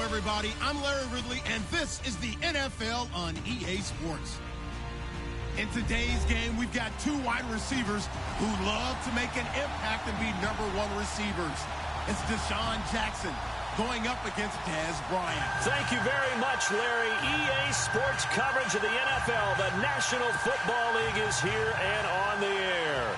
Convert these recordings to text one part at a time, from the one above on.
everybody. I'm Larry Ridley, and this is the NFL on EA Sports. In today's game, we've got two wide receivers who love to make an impact and be #1 receivers. It's Deshaun Jackson going up against Dez Bryant. Thank you very much, Larry. EA Sports coverage of the NFL. The National Football League is here and on the air.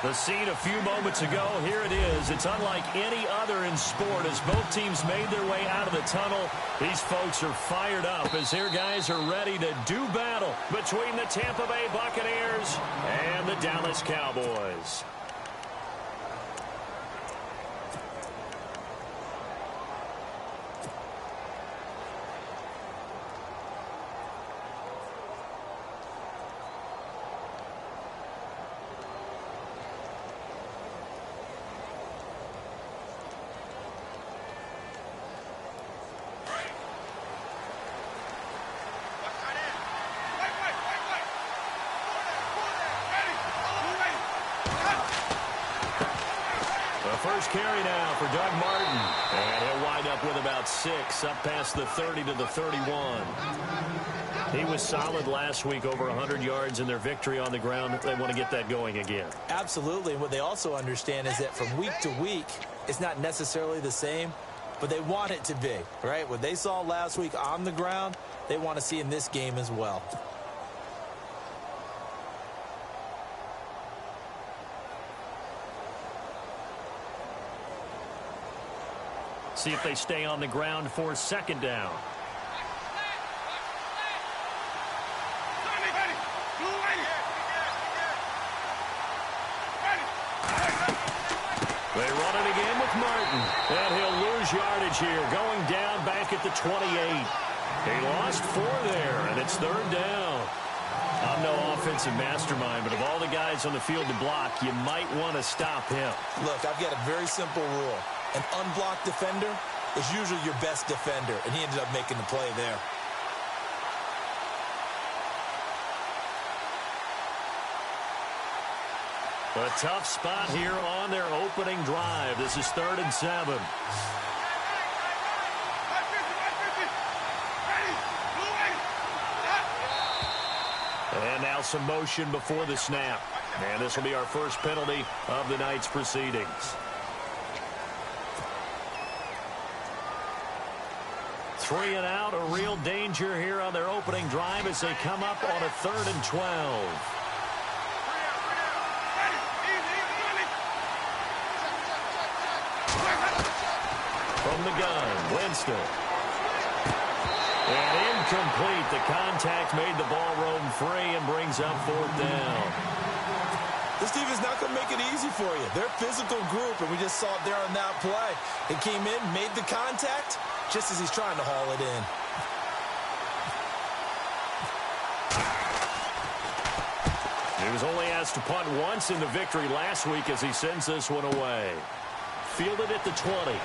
The scene a few moments ago, here it is. It's unlike any other in sport as both teams made their way out of the tunnel. These folks are fired up as their guys are ready to do battle between the Tampa Bay Buccaneers and the Dallas Cowboys. First carry now for Doug Martin. And he'll wind up with about 6, up past the 30 to the 31. He was solid last week, over 100 yards in their victory on the ground. They want to get that going again. Absolutely. And what they also understand is that from week to week, it's not necessarily the same, but they want it to be, right? What they saw last week on the ground, they want to see in this game as well. See if they stay on the ground for second down. They run it again with Martin. And he'll lose yardage here, going down back at the 28. He lost 4 there, and it's third down. I'm no offensive mastermind, but of all the guys on the field to block, you might want to stop him. Look, I've got a very simple rule. An unblocked defender is usually your best defender, and he ended up making the play there. A tough spot here on their opening drive. This is 3rd and 7. And now some motion before the snap. And this will be our first penalty of the night's proceedings. 3 and out, a real danger here on their opening drive as they come up on a 3rd and 12. From the gun, Winston. And incomplete. The contact made the ball roam free and brings up 4th down. This team is not going to make it easy for you. They're a physical group, and we just saw it there on that play. It came in, made the contact, just as he's trying to haul it in. He was only asked to punt once in the victory last week as he sends this one away. Fielded at the 20.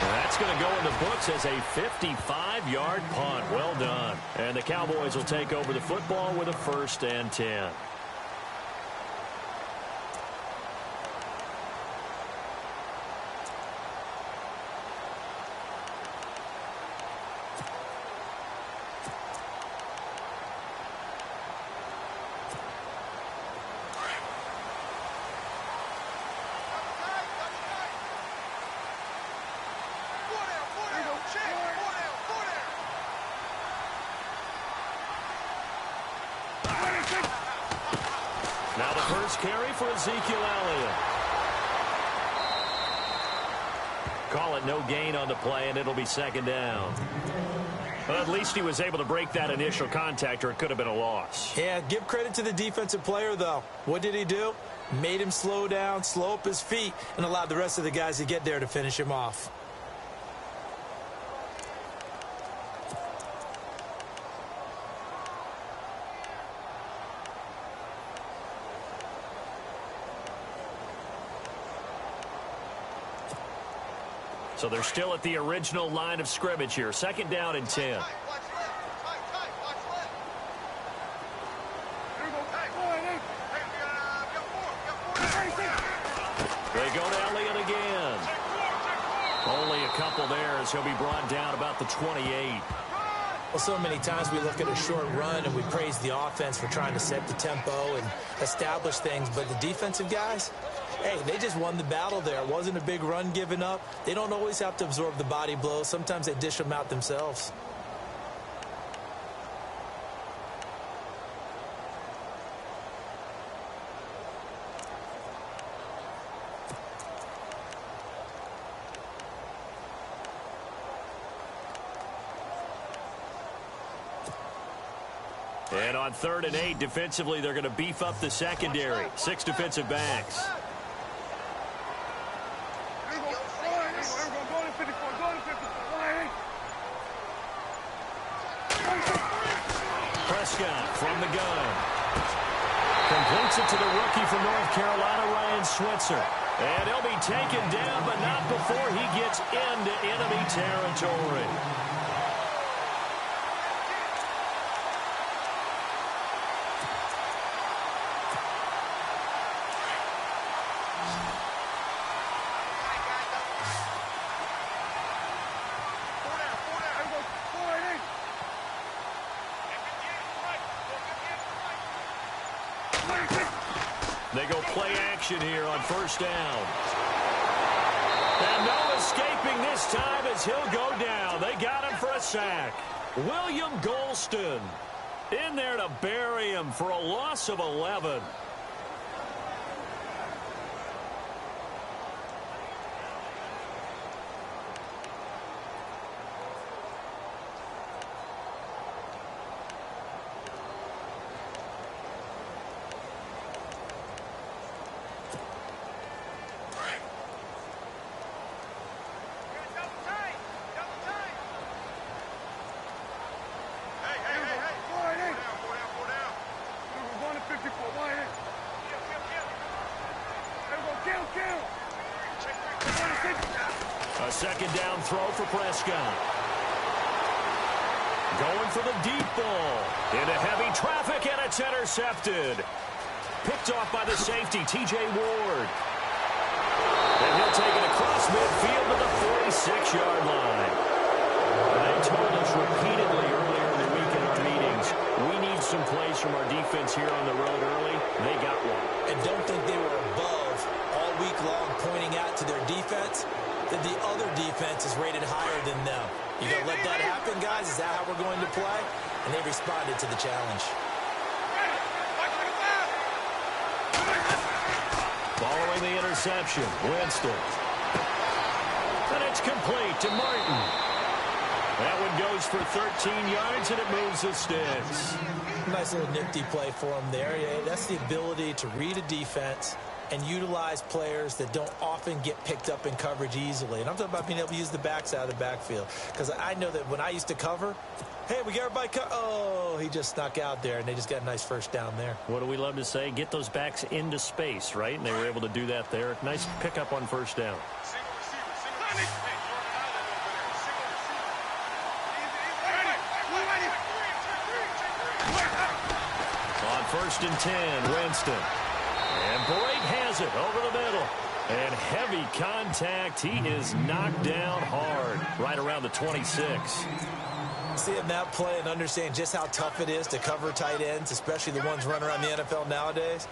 That's going to go in the books as a 55-yard punt. Well done. And the Cowboys will take over the football with a 1st and 10. Now the first carry for Ezekiel Elliott. Call it no gain on the play, and it'll be 2nd down. Well, at least he was able to break that initial contact, or it could have been a loss. Yeah, give credit to the defensive player, though. What did he do? Made him slow down, slow up his feet, and allowed the rest of the guys to get there to finish him off. So they're still at the original line of scrimmage here. 2nd down and 10. They go to Elliott again. Only a couple there as he'll be brought down about the 28. Well, so many times we look at a short run and we praise the offense for trying to set the tempo and establish things, but the defensive guys, hey, they just won the battle there. It wasn't a big run given up. They don't always have to absorb the body blows. Sometimes they dish them out themselves. And on 3rd and 8, defensively, they're going to beef up the secondary. 6 defensive backs. Prescott from the gun. Completes it to the rookie from North Carolina, Ryan Switzer. And he'll be taken down, but not before he gets into enemy territory. They go play action here on 1st down. And no escaping this time as he'll go down. They got him for a sack. William Golston in there to bury him for a loss of 11. A 2nd down throw for Prescott. Going for the deep ball. Into heavy traffic, and it's intercepted. Picked off by the safety, T.J. Ward. And he'll take it across midfield to the 46-yard line. They told us repeatedly earlier in the week in our meetings, we need some plays from our defense here on the road early. They got one. And don't think they were above all week long pointing out to their defense that the other defense is rated higher than them. You gonna let that happen, guys? Is that how we're going to play? And they responded to the challenge. Following the interception, Winston. And it's complete to Martin. That one goes for 13 yards, and it moves the sticks. Nice little nifty play for him there. Yeah, that's the ability to read a defense and utilize players that don't often get picked up in coverage easily. And I'm talking about being able to use the backs out of the backfield. Because I know that when I used to cover, hey, we got everybody oh, he just snuck out there, and they just got a nice 1st down there. What do we love to say? Get those backs into space, right? And they were able to do that there. Nice pickup on 1st down. On 1st and 10, Winston. And Blake has it over the middle. And heavy contact. He is knocked down hard right around the 26. Seeing that play and understand just how tough it is to cover tight ends, especially the ones running around the NFL nowadays,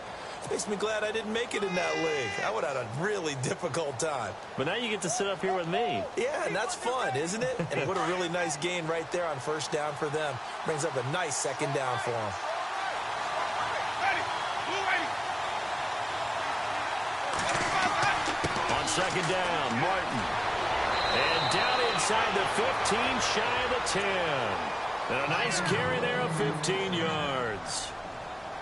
makes me glad I didn't make it in that league. I would have had a really difficult time. But now you get to sit up here with me. Yeah, and that's fun, isn't it? And what a really nice gain right there on 1st down for them. Brings up a nice 2nd down for them. On 2nd down, Martin. And down inside the 15, shy of the 10. And a nice carry there of 15 yards.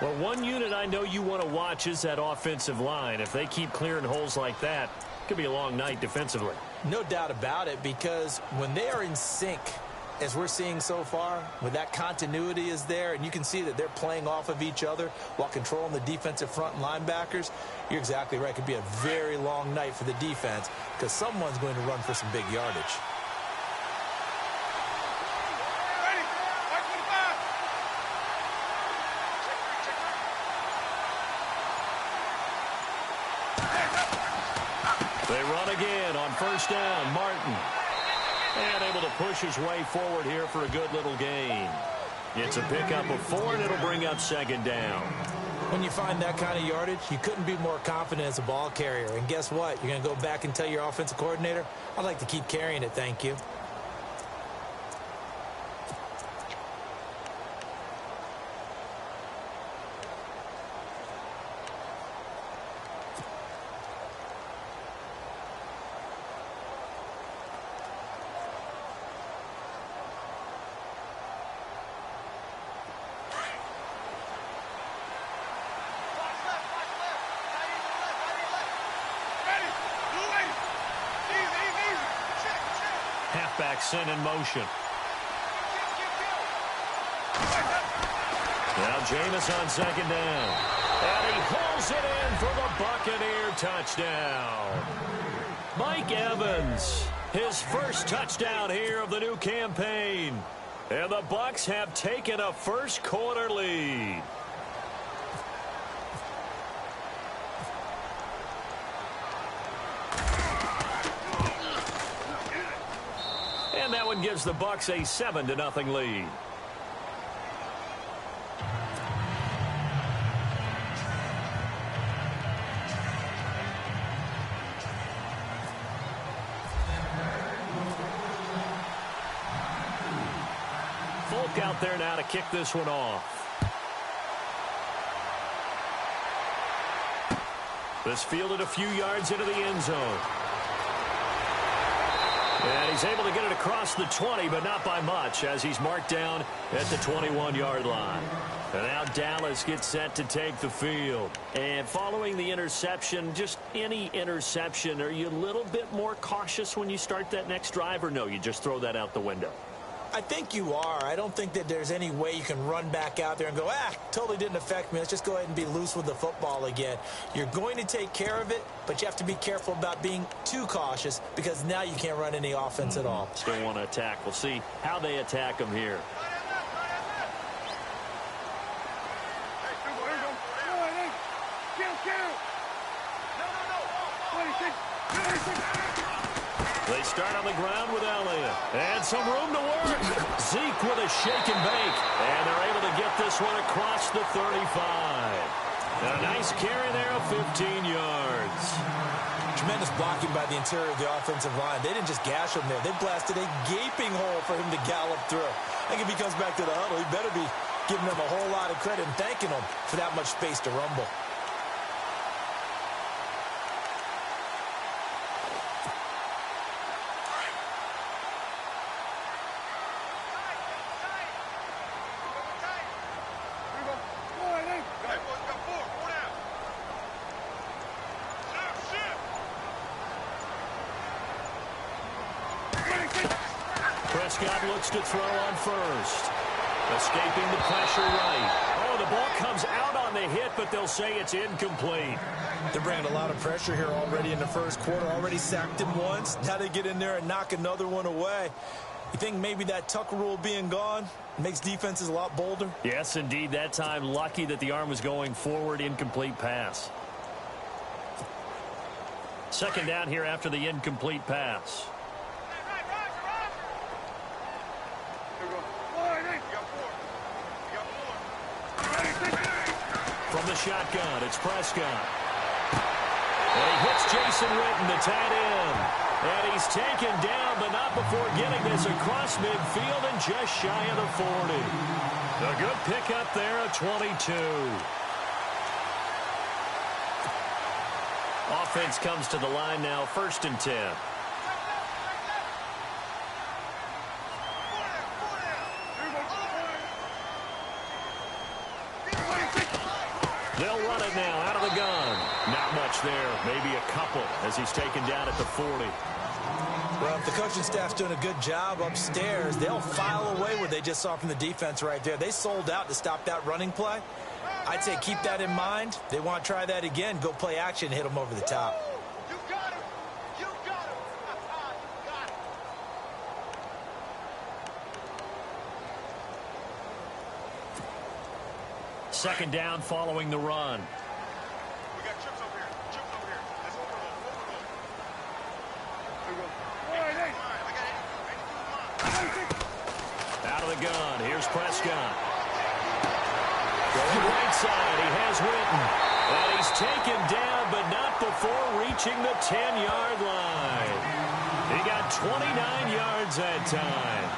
Well, one unit I know you want to watch is that offensive line. If they keep clearing holes like that, it could be a long night defensively. No doubt about it, because when they are in sync, as we're seeing so far, when that continuity is there, and you can see that they're playing off of each other while controlling the defensive front and linebackers, you're exactly right. It could be a very long night for the defense because someone's going to run for some big yardage. They run again on 1st down. Martin. And able to push his way forward here for a good little gain. It's a pickup of 4, and it'll bring up second down. When you find that kind of yardage, you couldn't be more confident as a ball carrier. And guess what? You're going to go back and tell your offensive coordinator, I'd like to keep carrying it, thank you. Halfback sent in motion. Now Jameis on second down. And he pulls it in for the Buccaneer touchdown. Mike Evans, his first touchdown here of the new campaign. And the Bucs have taken a first quarter lead. And that one gives the Bucs a 7-0 lead. Folk out there now to kick this one off. This fielded a few yards into the end zone. And he's able to get it across the 20, but not by much, as he's marked down at the 21-yard line. And now Dallas gets set to take the field. And following the interception, just any interception, are you a little bit more cautious when you start that next drive, or no, you just throw that out the window? I think you are. I don't think that there's any way you can run back out there and go, totally didn't affect me. Let's just go ahead and be loose with the football again. You're going to take care of it, but you have to be careful about being too cautious because now you can't run any offense at all. Still want to attack. We'll see how they attack them here. They start on the ground with Elliott. And some room to work. Zeke with a shake and bake. And they're able to get this one across the 35. And a nice carry there of 15 yards. Tremendous blocking by the interior of the offensive line. They didn't just gash him there. They blasted a gaping hole for him to gallop through. I think if he comes back to the huddle, he better be giving them a whole lot of credit and thanking them for that much space to rumble. Prescott looks to throw on first. Escaping the pressure right. Oh, the ball comes out on the hit, but they'll say it's incomplete. They're bringing a lot of pressure here already in the first quarter. Already sacked him once. Now they get in there and knock another one away. You think maybe that Tucker rule being gone makes defenses a lot bolder? Yes, indeed. That time, lucky that the arm was going forward. Incomplete pass. Second down here after the incomplete pass. From the shotgun, it's Prescott. And he hits Jason Witten, the tight end. And he's taken down, but not before getting this across midfield and just shy of the 40. A good pickup there at 22. Offense comes to the line now, 1st and 10. They'll run it now out of the gun. Not much there. Maybe a couple as he's taken down at the 40. Well, if the coaching staff's doing a good job upstairs, they'll file away what they just saw from the defense right there. They sold out to stop that running play. I'd say keep that in mind. They want to try that again. Go play action, hit them over the top. You got him. You got him. You got him. Second down following the run. We got chips over here. Chips over here. Let's overload. Overload. Here we go. All right, hey. I got it. Out of the gun, here's Prescott. Going right side, he has Witten. And he's taken down, but not before reaching the 10-yard line. He got 29 yards that time.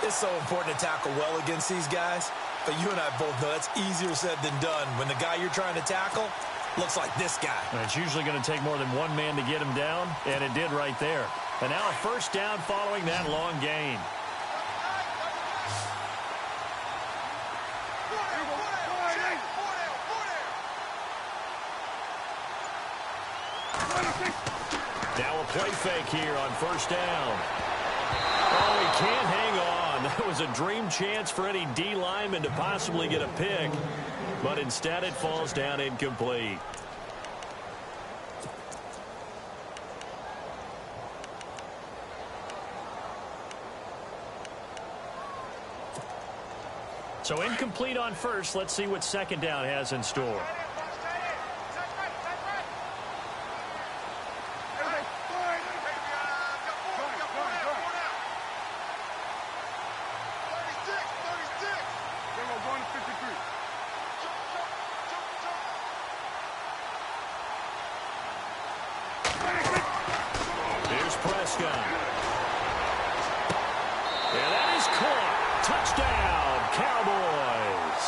It's so important to tackle well against these guys, but you and I both know that's easier said than done when the guy you're trying to tackle looks like this guy. And it's usually going to take more than one man to get him down, and it did right there. And now a first down following that long gain. Now a play fake here on first down. Oh, he can't hang on. That was a dream chance for any D lineman to possibly get a pick, but instead it falls down incomplete. So incomplete on first. Let's see what second down has in store. Here's Prescott. And that is caught. Touchdown, Cowboys.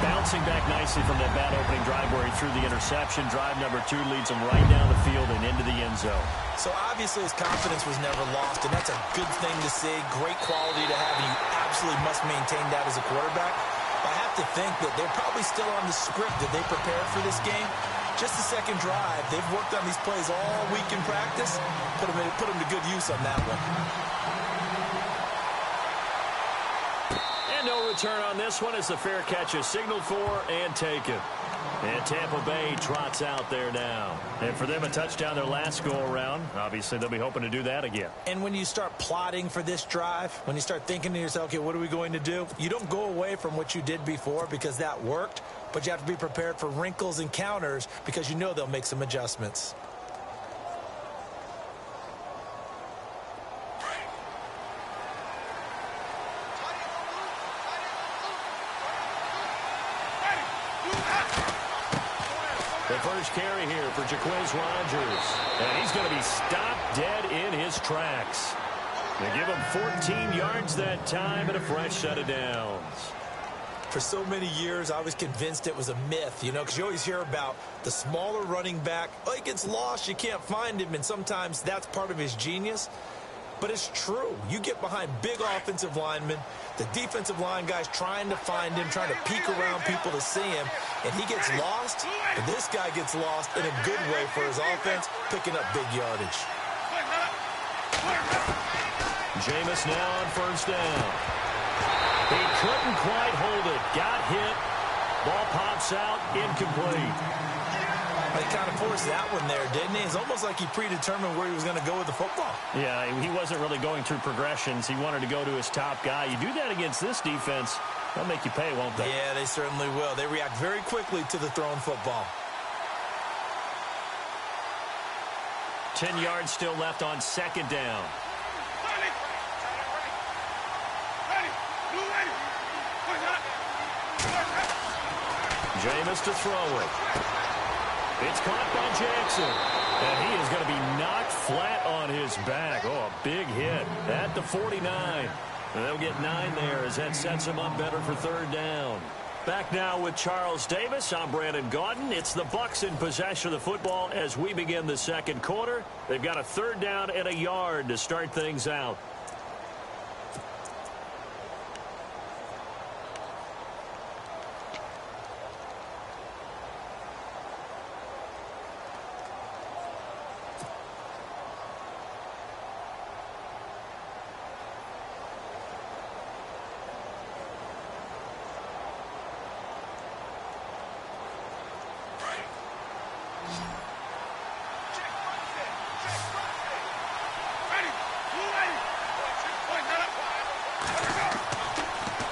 Bouncing back nicely from that bad opening drive where he threw the interception. Drive number 2 leads him right down the field and into the end zone. So obviously his confidence was never lost, and that's a good thing to see. Great quality to have, and you absolutely must maintain that as a quarterback. I have to think that they're probably still on the script that they prepared for this game. Just the second drive. They've worked on these plays all week in practice. Put them to good use on that one. And no return on this one as the fair catch is signaled for and taken. And Tampa Bay trots out there now. And for them, a touchdown their last go-around. Obviously, they'll be hoping to do that again. And when you start plotting for this drive, when you start thinking to yourself, okay, what are we going to do? You don't go away from what you did before because that worked, but you have to be prepared for wrinkles and counters because you know they'll make some adjustments. The first carry here for Jaquez Rogers. And he's going to be stopped dead in his tracks. They give him 14 yards that time and a fresh set of downs. For so many years, I was convinced it was a myth, you know, because you always hear about the smaller running back. Oh, he gets lost, you can't find him, and sometimes that's part of his genius. But it's true. You get behind big offensive linemen, the defensive line guys trying to find him, trying to peek around people to see him, and he gets lost. But this guy gets lost in a good way for his offense, picking up big yardage. Jameis now on first down. He couldn't quite hold it. Got hit. Ball pops out. Incomplete. He kind of forced that one there, didn't he? It's almost like he predetermined where he was going to go with the football. Yeah, he wasn't really going through progressions. He wanted to go to his top guy. You do that against this defense, they'll make you pay, won't they? Yeah, they certainly will. They react very quickly to the thrown football. 10 yards still left on second down. Jameis to throw it. It's caught by Jackson. And he is going to be knocked flat on his back. Oh, a big hit at the 49. And they'll get 9 there as that sets him up better for third down. Back now with Charles Davis. I'm Brandon Gaudin. It's the Bucs in possession of the football as we begin the second quarter. They've got a third down and a yard to start things out.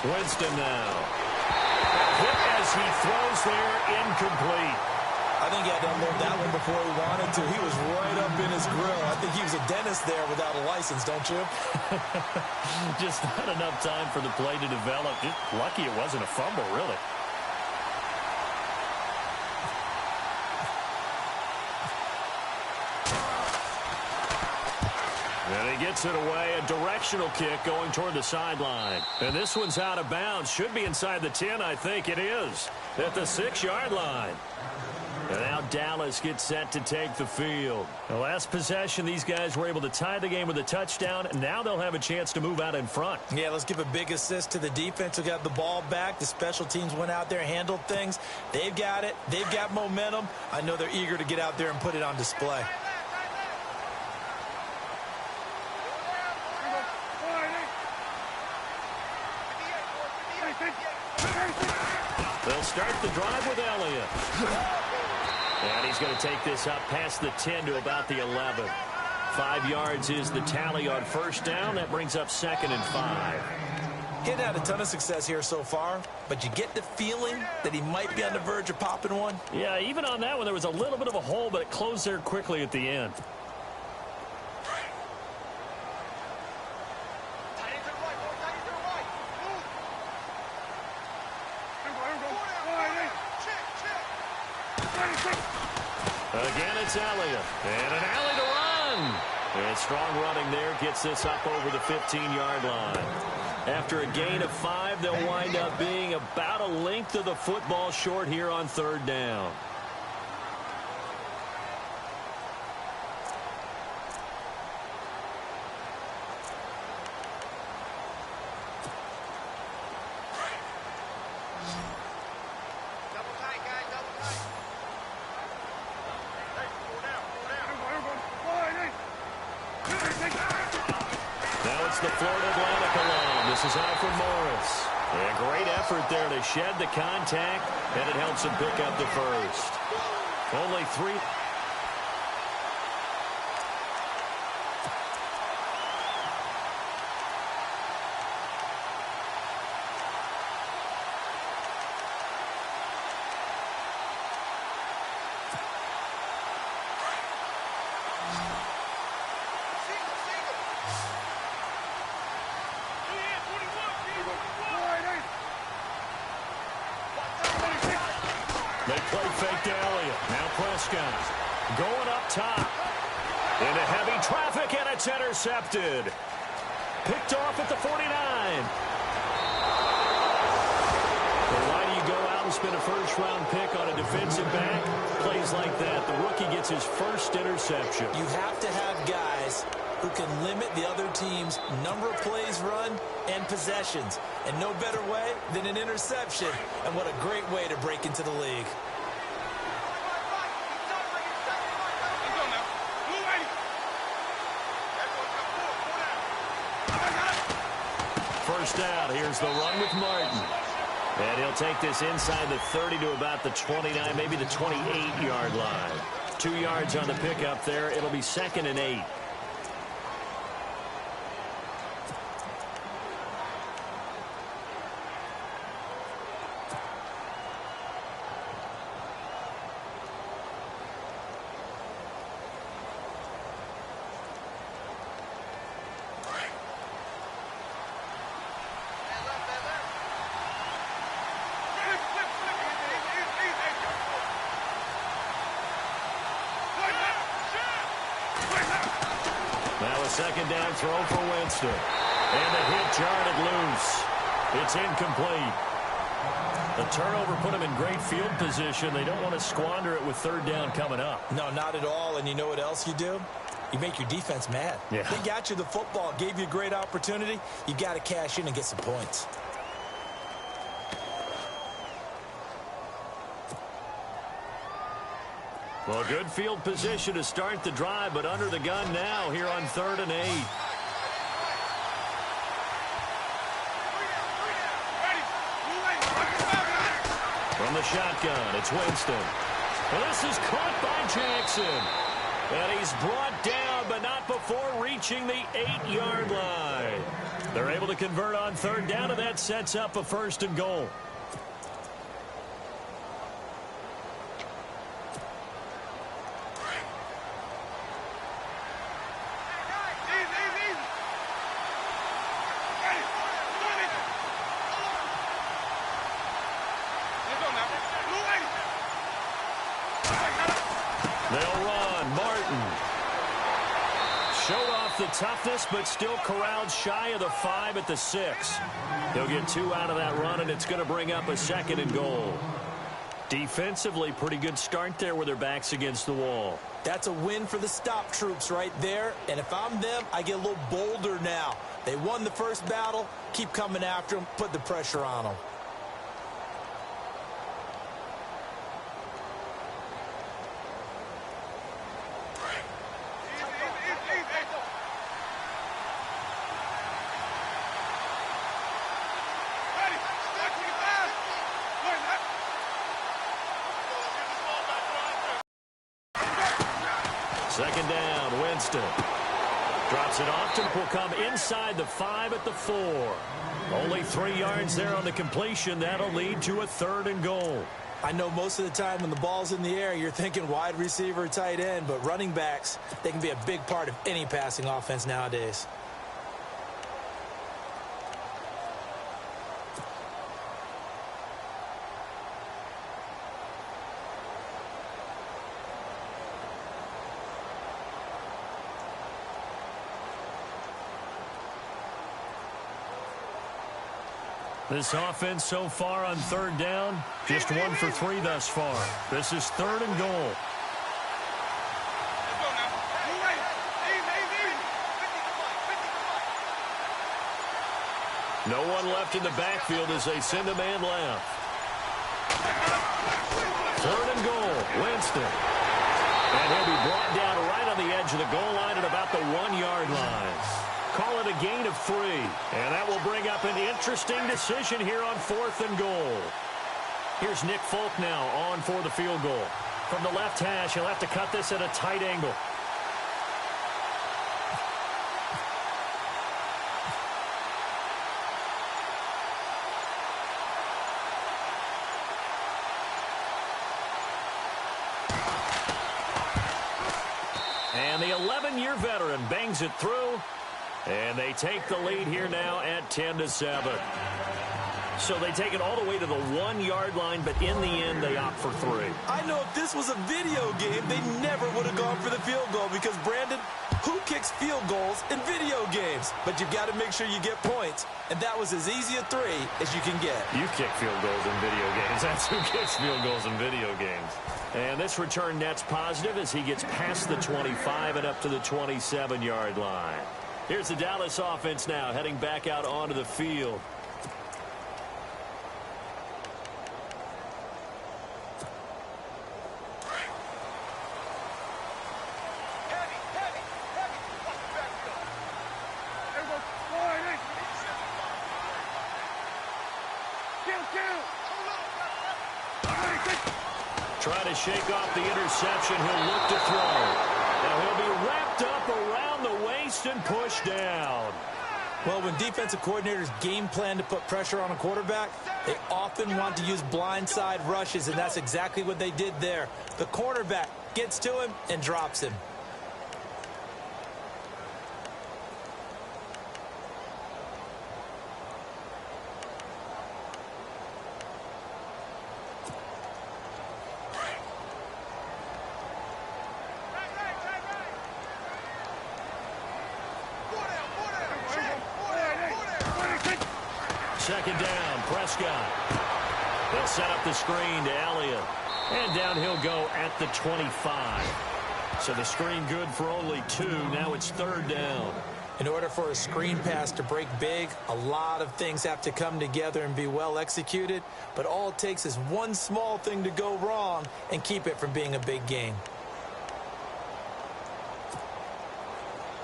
Winston now. Hit as he throws there, incomplete. I think he had to unload that one before he wanted to. He was right up in his grill. I think he was a dentist there without a license, don't you? Just not enough time for the play to develop. Just lucky it wasn't a fumble, really. And he gets it away, a directional kick going toward the sideline. And this one's out of bounds. Should be inside the 10, I think it is, at the 6-yard line. And now Dallas gets set to take the field. The last possession, these guys were able to tie the game with a touchdown. And now they'll have a chance to move out in front. Yeah, let's give a big assist to the defense who got the ball back. The special teams went out there, handled things. They've got it. They've got momentum. I know they're eager to get out there and put it on display. They'll start the drive with Elliott. And he's going to take this up past the 10 to about the 11. 5 yards is the tally on first down. That brings up 2nd and 5. He hadn't had a ton of success here so far, but you get the feeling that he might be on the verge of popping one. Yeah, even on that one, there was a little bit of a hole, but it closed there quickly at the end. Again, it's Elliott. And an alley to run. And strong running there gets this up over the 15-yard line. After a gain of 5, they'll wind up being about a length of the football short here on 3rd down. The Florida Atlantic alone. This is Alfred Morris. A great effort there to shed the contact, and it helps him pick up the first. Only 3. They play fake to Elliott. Now Prescott going up top. Into heavy traffic, and it's intercepted. Picked off at the 49. Well, why do you go out and spend a first-round pick on a defensive back? Plays like that, the rookie gets his first interception. You have to have guys who can limit the other team's number of plays run and possessions. And no better way than an interception. And what a great way to break into the league. First down, here's the run with Martin. And he'll take this inside the 30 to about the 29, maybe the 28-yard line. 2 yards on the pickup there. It'll be 2nd and 8. Now a second down throw for Winston. And the hit jarred loose. It's incomplete. The turnover put them in great field position. They don't want to squander it with 3rd down coming up. No, not at all. And you know what else you do? You make your defense mad. Yeah. They got you the football, gave you a great opportunity. You got to cash in and get some points. Well, good field position to start the drive, but under the gun now here on 3rd and 8. From the shotgun, it's Winston. And this is caught by Jackson. And he's brought down, but not before reaching the 8-yard line. They're able to convert on 3rd down, and that sets up a 1st and goal. the toughness, but still corralled shy of the 5 at the 6. He'll get 2 out of that run, and it's going to bring up a 2nd and goal. Defensively, pretty good start there with their backs against the wall. That's a win for the stop troops right there. And if I'm them, I get a little bolder now. They won the first battle. Keep coming after them. Put the pressure on them. Second down, Winston. Drops it off to will come inside the 5 at the 4. Only 3 yards there on the completion. That'll lead to a 3rd and goal. I know most of the time when the ball's in the air, you're thinking wide receiver, tight end, but running backs, they can be a big part of any passing offense nowadays. This offense so far on 3rd down, just 1 for 3 thus far. This is 3rd and goal. No one left in the backfield as they send a man left. 3rd and goal, Winston. And he'll be brought down right on the edge of the goal line at about the 1-yard line. Call it a gain of 3. And that will bring up an interesting decision here on 4th and goal. Here's Nick Folk now on for the field goal. From the left hash, he'll have to cut this at a tight angle. And the 11-year veteran bangs it through. And they take the lead here now at 10-7. So they take it all the way to the 1-yard line, but in the end, they opt for 3. I know if this was a video game, they never would have gone for the field goal because, Brandon, who kicks field goals in video games? But you've got to make sure you get points, and that was as easy a 3 as you can get. You kick field goals in video games. That's who kicks field goals in video games. And this return net's positive as he gets past the 25 and up to the 27-yard line. Here's the Dallas offense now heading back out onto the field. Try to shake off the interception. He'll look to throw. Now he'll be wrapped up around the waist and pushed down. Well, when defensive coordinators game plan to put pressure on a quarterback, they often want to use blindside rushes, and that's exactly what they did there. The cornerback gets to him and drops him. Second down, Prescott. They'll set up the screen to Elliott. And down he'll go at the 25. So the screen good for only 2. Now it's 3rd down. In order for a screen pass to break big, a lot of things have to come together and be well executed. But all it takes is one small thing to go wrong and keep it from being a big gain.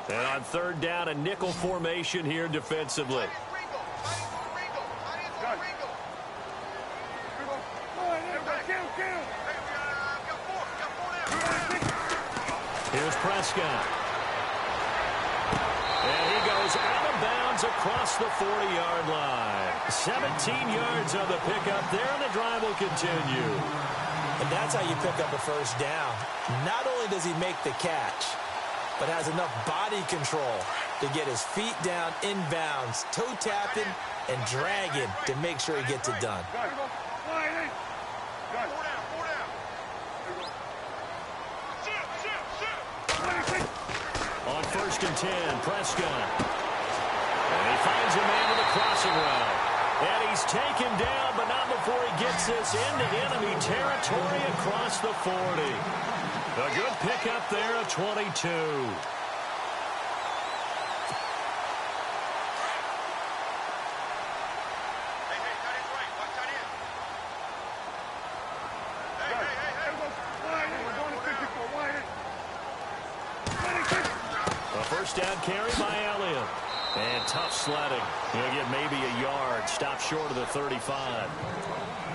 And on 3rd down, a nickel formation here defensively. Here's Prescott. And he goes out of bounds across the 40-yard line. 17 yards on the pickup there, and the drive will continue. And that's how you pick up a first down. Not only does he make the catch, but has enough body control to get his feet down inbounds, toe tapping and dragging to make sure he gets it done. On 1st 1st and 10. Prescott. And he finds a man with a crossing route. And he's taken down, but not before he gets this into enemy territory across the 40. A good pickup there at 22. A first down carry by Elliott. And tough sledding. He'll get maybe a yard. Stop short of the 35.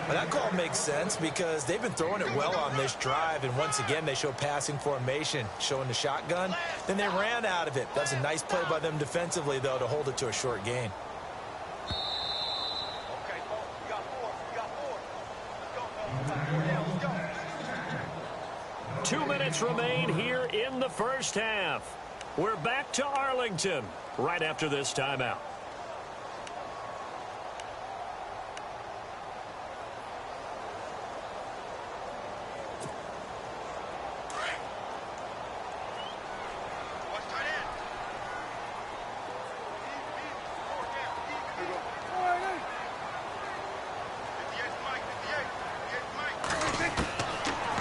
Well, that call makes sense because they've been throwing it well on this drive. And once again, they show passing formation, showing the shotgun. Then they ran out of it. That's a nice play by them defensively, though, to hold it to a short gain. Okay, Paul, we got four. Let's go, Paul. Let's go. 2 minutes remain here in the first half. We're back to Arlington right after this timeout.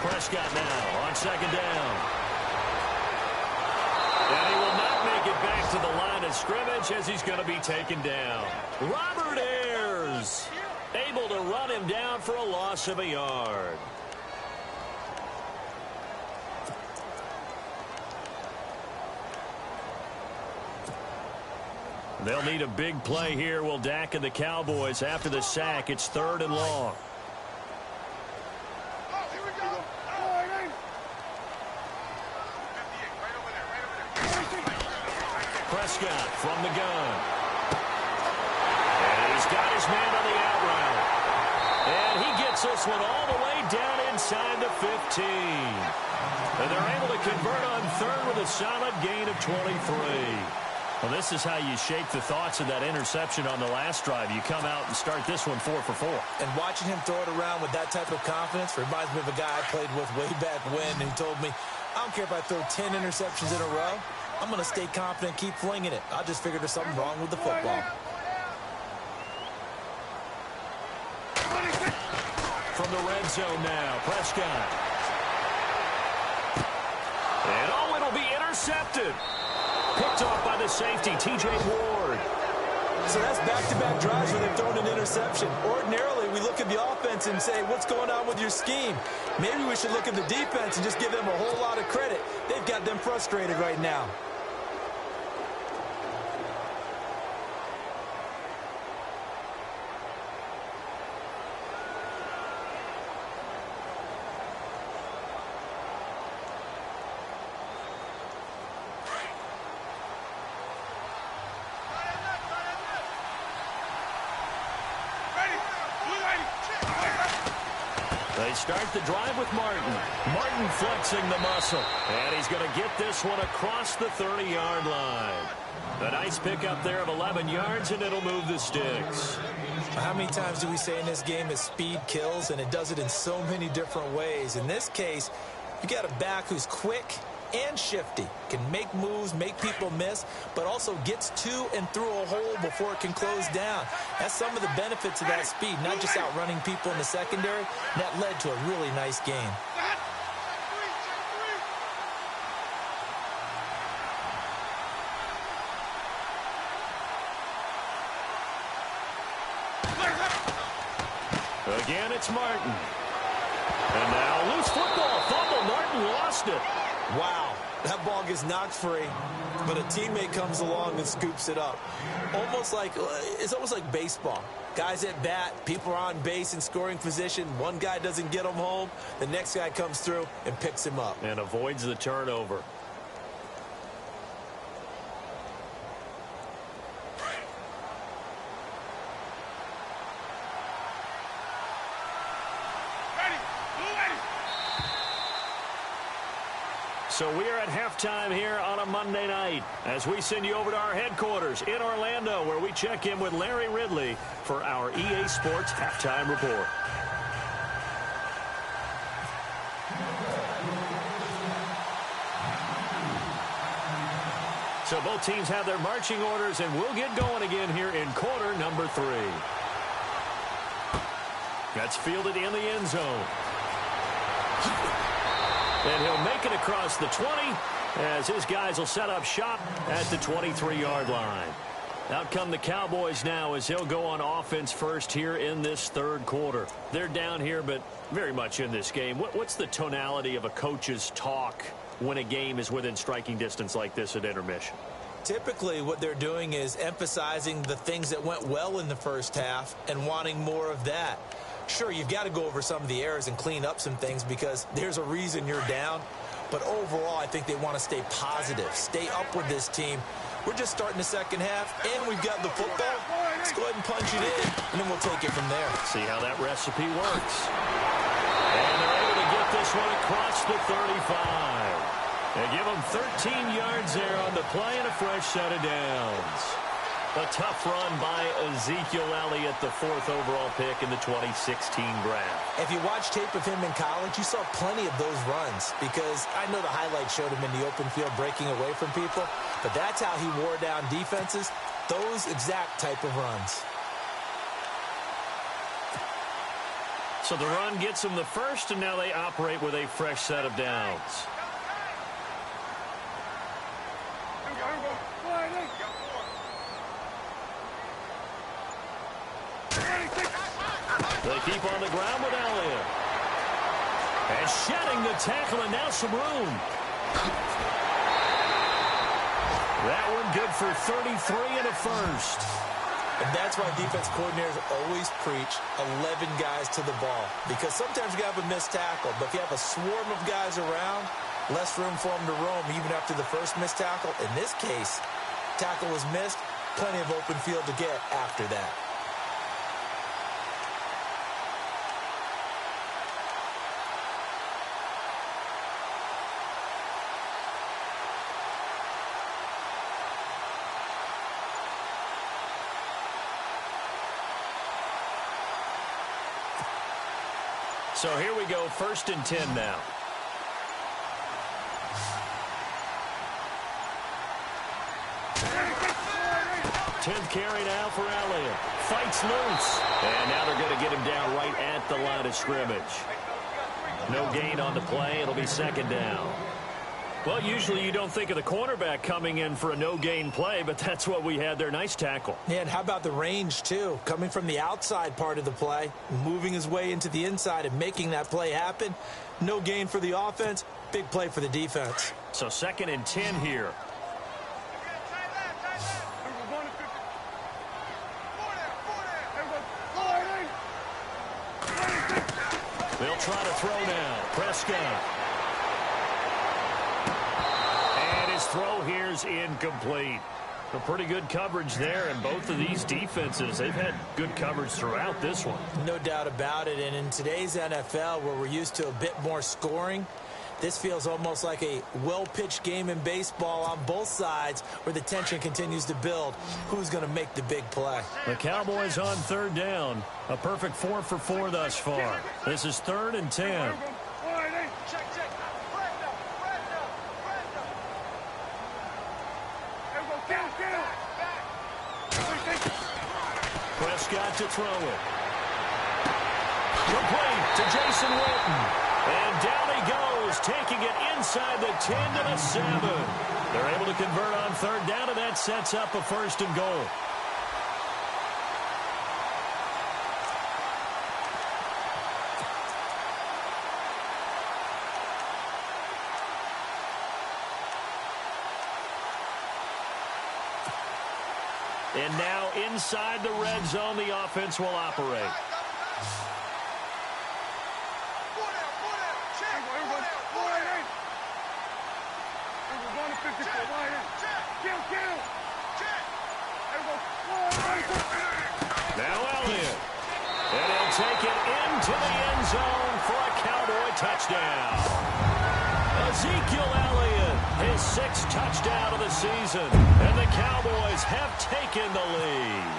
Prescott now on 2nd down. And he will not make it back to the line of scrimmage as he's going to be taken down. Robert Ayers able to run him down for a loss of a yard. They'll need a big play here, will Dak and the Cowboys. After the sack, it's 3rd and long. Prescott from the gun. And he's got his man on the out route. And he gets this one all the way down inside the 15. And they're able to convert on 3rd with a solid gain of 23. Well, this is how you shake the thoughts of that interception on the last drive. You come out and start this one 4 for 4. And watching him throw it around with that type of confidence reminds me of a guy I played with way back when. And he told me, I don't care if I throw 10 interceptions in a row. I'm going to stay confident, keep flinging it. I just figured there's something wrong with the football. From the red zone now, Prescott. And oh, it'll be intercepted. Picked off by the safety, T.J. Ward. So that's back-to-back drives where they've thrown an interception. Ordinarily, we look at the offense and say, what's going on with your scheme? Maybe we should look at the defense and just give them a whole lot of credit. They've got them frustrated right now. They start the drive with Martin. Martin flexing the muscle. And he's going to get this one across the 30-yard line. A nice pickup there of 11 yards, and it'll move the sticks. How many times do we say in this game that speed kills, and it does it in so many different ways? In this case, you got a back who's quick and shifty, can make moves, make people miss, but also gets to and through a hole before it can close down. That's some of the benefits of that speed, not just outrunning people in the secondary. That led to a really nice game. Again, it's Martin. And now loose football fumble. Martin lost it. Wow, that ball gets knocked free, but a teammate comes along and scoops it up. It's almost like baseball. Guys at bat, people are on base in scoring position. One guy doesn't get him home. The next guy comes through and picks him up. And avoids the turnover. So we are at halftime here on a Monday night as we send you over to our headquarters in Orlando, where we check in with Larry Ridley for our EA Sports Halftime Report. So both teams have their marching orders, and we'll get going again here in quarter number 3. That's fielded in the end zone. And he'll make it across the 20 as his guys will set up shop at the 23-yard line. Out come the Cowboys now as he'll go on offense first here in this third quarter. They're down here, but very much in this game. What's the tonality of a coach's talk when a game is within striking distance like this at intermission? Typically, what they're doing is emphasizing the things that went well in the first half and wanting more of that. Sure, you've got to go over some of the errors and clean up some things because there's a reason you're down. But overall, I think they want to stay positive, stay up with this team. We're just starting the second half, and we've got the football. Let's go ahead and punch it in, and then we'll take it from there. See how that recipe works. And they're able to get this one across the 35. They give them 13 yards there on the play and a fresh set of downs. A tough run by Ezekiel Elliott, the 4th overall pick in the 2016 draft. If you watch tape of him in college, you saw plenty of those runs because I know the highlights showed him in the open field breaking away from people, but that's how he wore down defenses, those exact type of runs. So the run gets them the first, and now they operate with a fresh set of downs. They keep on the ground with Elliott. And shedding the tackle, and now some room. That one good for 33 and a first. And that's why defense coordinators always preach 11 guys to the ball. Because sometimes you have a missed tackle, but if you have a swarm of guys around, less room for them to roam even after the first missed tackle. In this case, tackle was missed, plenty of open field to get after that. So here we go, 1st and 10 now. Tenth carry now for Elliott. Fights loose. And now they're going to get him down right at the line of scrimmage. No gain on the play. It'll be 2nd down. Well, usually you don't think of the cornerback coming in for a no-gain play, but that's what we had there. Nice tackle. Yeah, and how about the range, too? Coming from the outside part of the play, moving his way into the inside and making that play happen. No gain for the offense, big play for the defense. So 2nd and 10 here. They'll try to throw now. Prescott. Throw here's incomplete. A pretty good coverage there, and both of these defenses, they've had good coverage throughout this one. No doubt about it, and in today's NFL, where we're used to a bit more scoring, this feels almost like a well-pitched game in baseball on both sides where the tension continues to build. Who's going to make the big play? The Cowboys on 3rd down. A perfect 4 for 4 thus far. This is 3rd and 10. Prescott to throw it. Complete to Jason Witten. And down he goes, taking it inside the 10 to the 7. They're able to convert on 3rd down, and that sets up a 1st and goal. And now inside the red zone, the offense will operate. Now Elliott. And he'll take it into the end zone for a Cowboy touchdown. Ezekiel Elliott, his 6th touchdown of the season. And the Cowboys have taken the lead.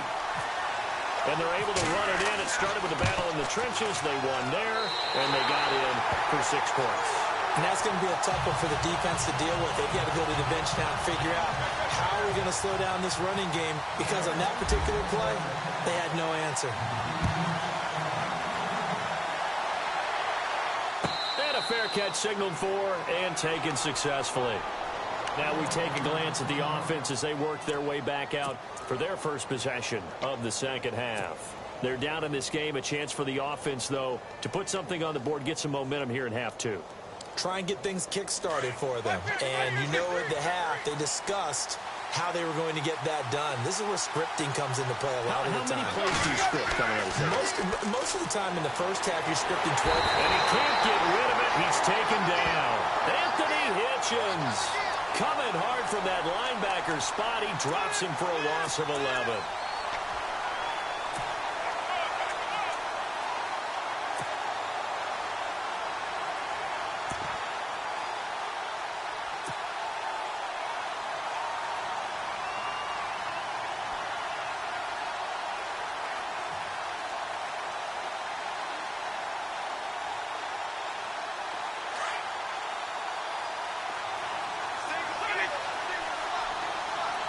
And they're able to run it in. It started with a battle in the trenches. They won there, and they got in for 6 points. And that's going to be a tough one for the defense to deal with. They've got to go to the bench now and figure out how are we going to slow down this running game, because on that particular play, they had no answer. And a fair catch signaled for and taken successfully. Now we take a glance at the offense as they work their way back out for their first possession of the second half. They're down in this game. A chance for the offense, though, to put something on the board, get some momentum here in half two. Try and get things kick-started for them. And you know at the half, they discussed how they were going to get that done. This is where scripting comes into play a lot of the time. How many plays do you script coming out of the Most of the time in the first half, you're scripting 12. And he can't get rid of it. He's taken down. Anthony Hitchens coming hard from that linebacker spot. He drops him for a loss of 11.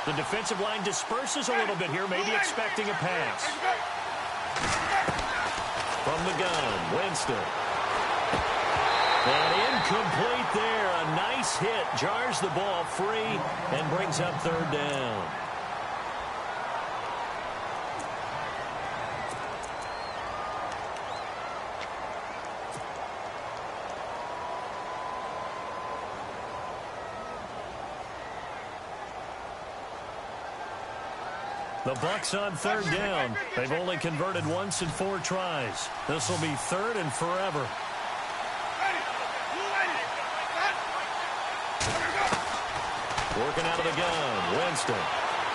The defensive line disperses a little bit here, maybe expecting a pass. From the gun, Winston. And incomplete there. A nice hit. Jars the ball free and brings up third down. The Bucs on third down. They've only converted once in 4 tries. This will be third and forever. Working out of the gun, Winston.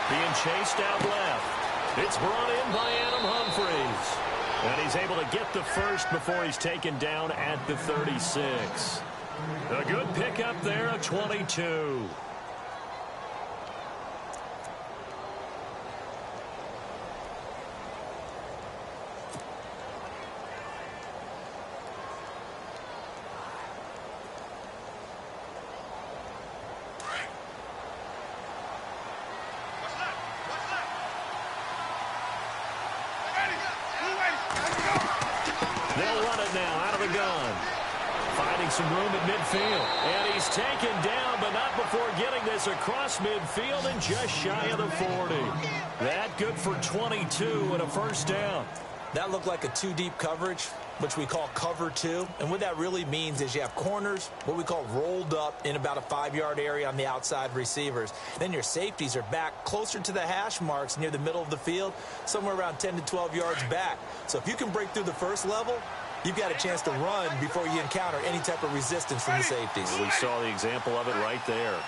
Being chased out left. It's brought in by Adam Humphries. And he's able to get the first before he's taken down at the 36. A good pickup there, a 22. They'll run it now out of the gun. Finding some room at midfield. And he's taken down, but not before getting this across midfield and just shy of the 40. That good for 22 and a first down. That looked like a 2-deep coverage, which we call cover 2. And what that really means is you have corners, what we call rolled up in about a 5-yard area on the outside receivers. Then your safeties are back closer to the hash marks near the middle of the field, somewhere around 10 to 12 yards back. So if you can break through the first level, you've got a chance to run before you encounter any type of resistance from the safeties. We saw the example of it right there.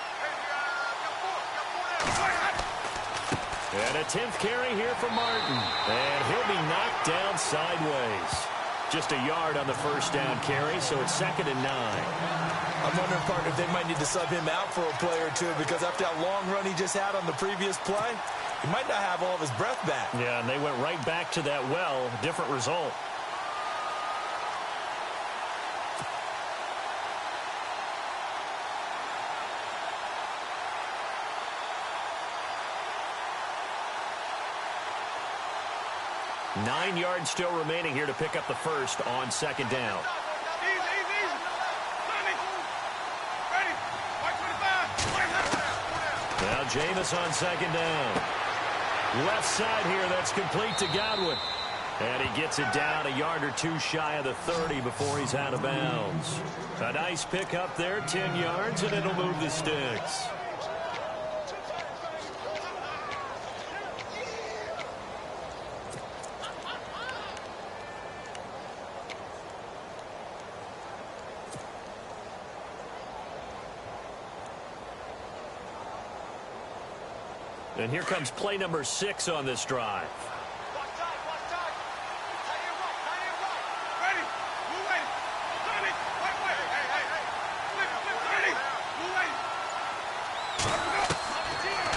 And a 10th carry here for Martin. And he'll be knocked down sideways. Just a yard on the first down carry, so it's 2nd and 9. I'm wondering, partner, if they might need to sub him out for a play or two, because after that long run he just had on the previous play, he might not have all of his breath back. Yeah, and they went right back to that well. Different result. Nine yards still remaining here to pick up the first on 2nd down. Now Jameis on 2nd down. Left side here, that's complete to Godwin. And he gets it down a yard or 2 shy of the 30 before he's out of bounds. A nice pickup there, 10 yards, and it'll move the sticks. And here comes play number 6 on this drive.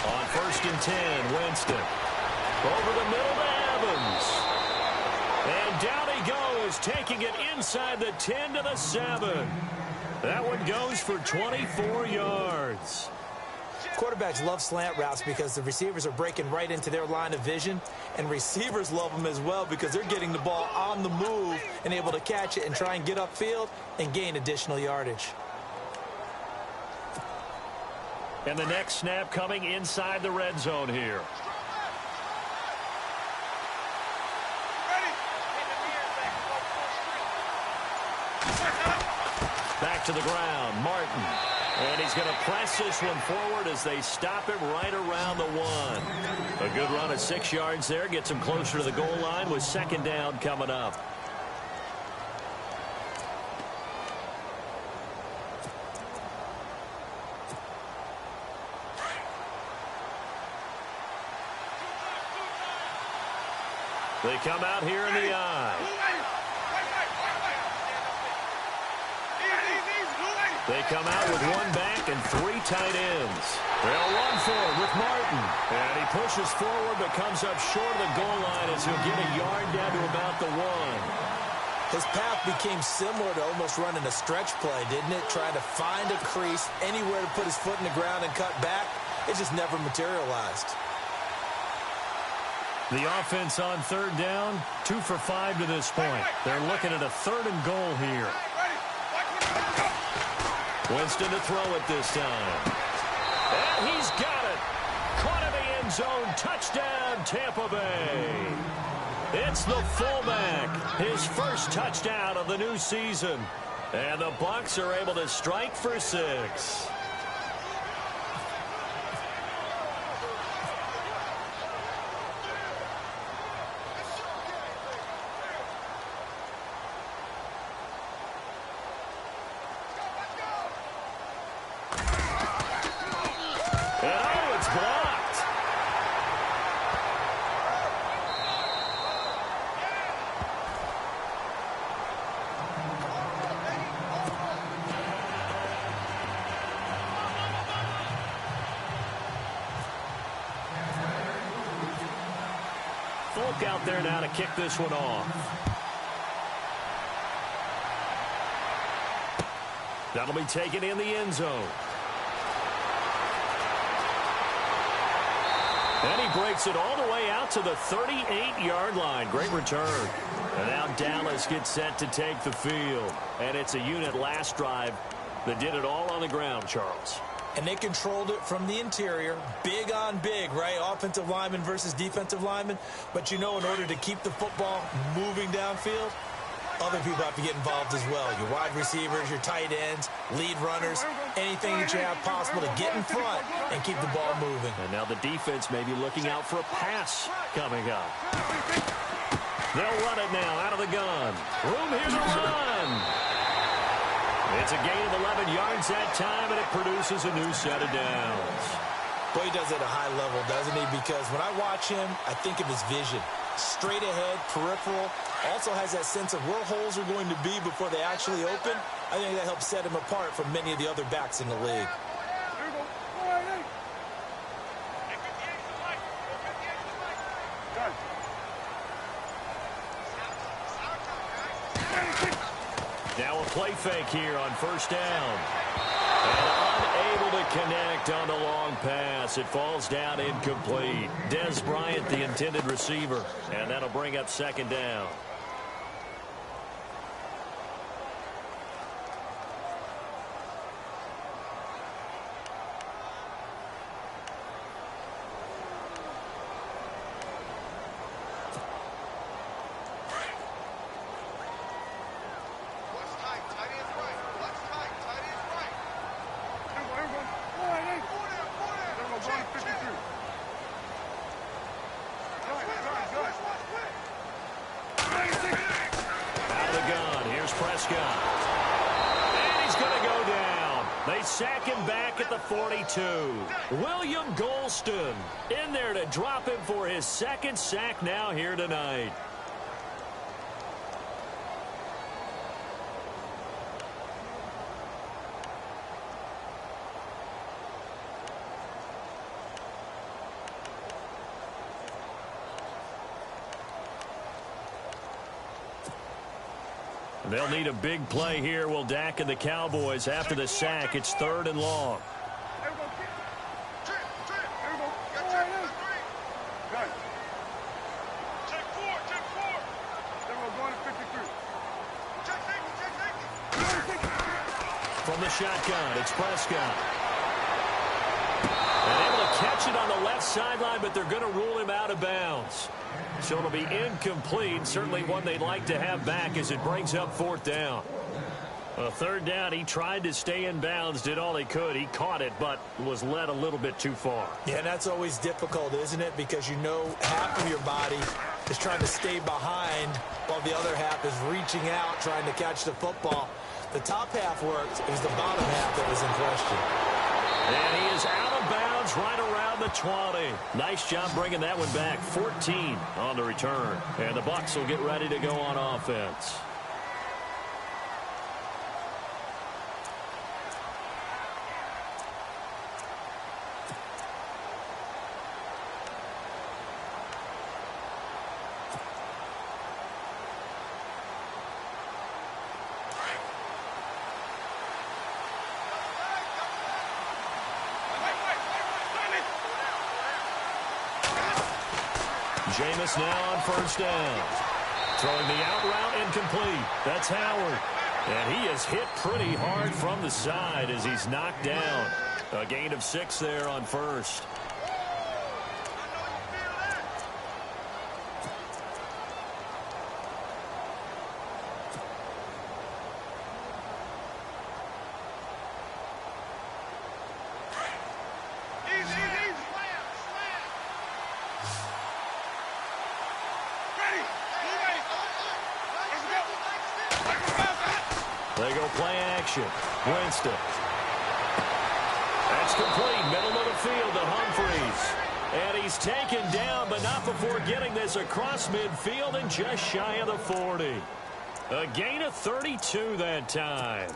On 1st and 10, Winston. Over the middle to Evans. And down he goes, taking it inside the 10 to the 7. That one goes for 24 yards. Quarterbacks love slant routes because the receivers are breaking right into their line of vision, and receivers love them as well because they're getting the ball on the move and able to catch it and try and get upfield and gain additional yardage. And the next snap coming inside the red zone here. Back to the ground, Martin. And he's going to press this one forward as they stop him right around the 1. A good run of 6 yards there. Gets him closer to the goal line with second down coming up. They come out here in the eye. They come out with 1 back and 3 tight ends. They'll run forward with Martin. And he pushes forward but comes up short of the goal line as he'll get a yard down to about the 1. His path became similar to almost running a stretch play, didn't it? Trying to find a crease, anywhere to put his foot in the ground and cut back. It just never materialized. The offense on third down, 2 for 5 to this point. They're looking at a 3rd and goal here. Winston to throw it this time. And he's got it. Caught in the end zone. Touchdown, Tampa Bay. It's the fullback. His first touchdown of the new season. And the Bucs are able to strike for 6. Folk out there now to kick this one off. That'll be taken in the end zone. And he breaks it all the way out to the 38-yard line. Great return. And now Dallas gets set to take the field. And it's a unit last drive that did it all on the ground, Charles. And they controlled it from the interior. Big on big, right? Offensive lineman versus defensive lineman. But you know, in order to keep the football moving downfield, other people have to get involved as well. Your wide receivers, your tight ends, lead runners, anything that you have possible to get in front and keep the ball moving. And now the defense may be looking out for a pass coming up. They'll run it now out of the gun. Room here to run. It's a gain of 11 yards that time, and it produces a new set of downs. Boy, he does it at a high level, doesn't he? Because when I watch him, I think of his vision. Straight ahead, peripheral. Also has that sense of where holes are going to be before they actually open. I think that helps set him apart from many of the other backs in the league. Now a play fake here on first down. And unable to connect on the long pass. It falls down incomplete. Des Bryant, the intended receiver. And that'll bring up second down. Sack him back at the 42. William Golston in there to drop him for his second sack now here tonight. They'll need a big play here. Will Dak and the Cowboys after the sack. It's 3rd and long. From the shotgun, it's Prescott. And able to catch it on the left sideline, but they're going to rule him out of bounds. So it'll be incomplete. Certainly one they'd like to have back as it brings up 4th down. A 3rd down, he tried to stay in bounds, did all he could. He caught it, but was led a little bit too far. Yeah, and that's always difficult, isn't it? Because you know half of your body is trying to stay behind while the other half is reaching out, trying to catch the football. The top half worked. It was the bottom half that was in question. And he is out of bounds right around the 20. Nice job bringing that one back. 14 on the return. And the Bucs will get ready to go on offense. Jameis now on 1st down. Throwing the out route incomplete. That's Howard. And he is hit pretty hard from the side as he's knocked down. A gain of 6 there on 1st. They go play action. Winston. That's complete. Middle of the field to Humphreys. And he's taken down, but not before getting this across midfield and just shy of the 40. A gain of 32 that time.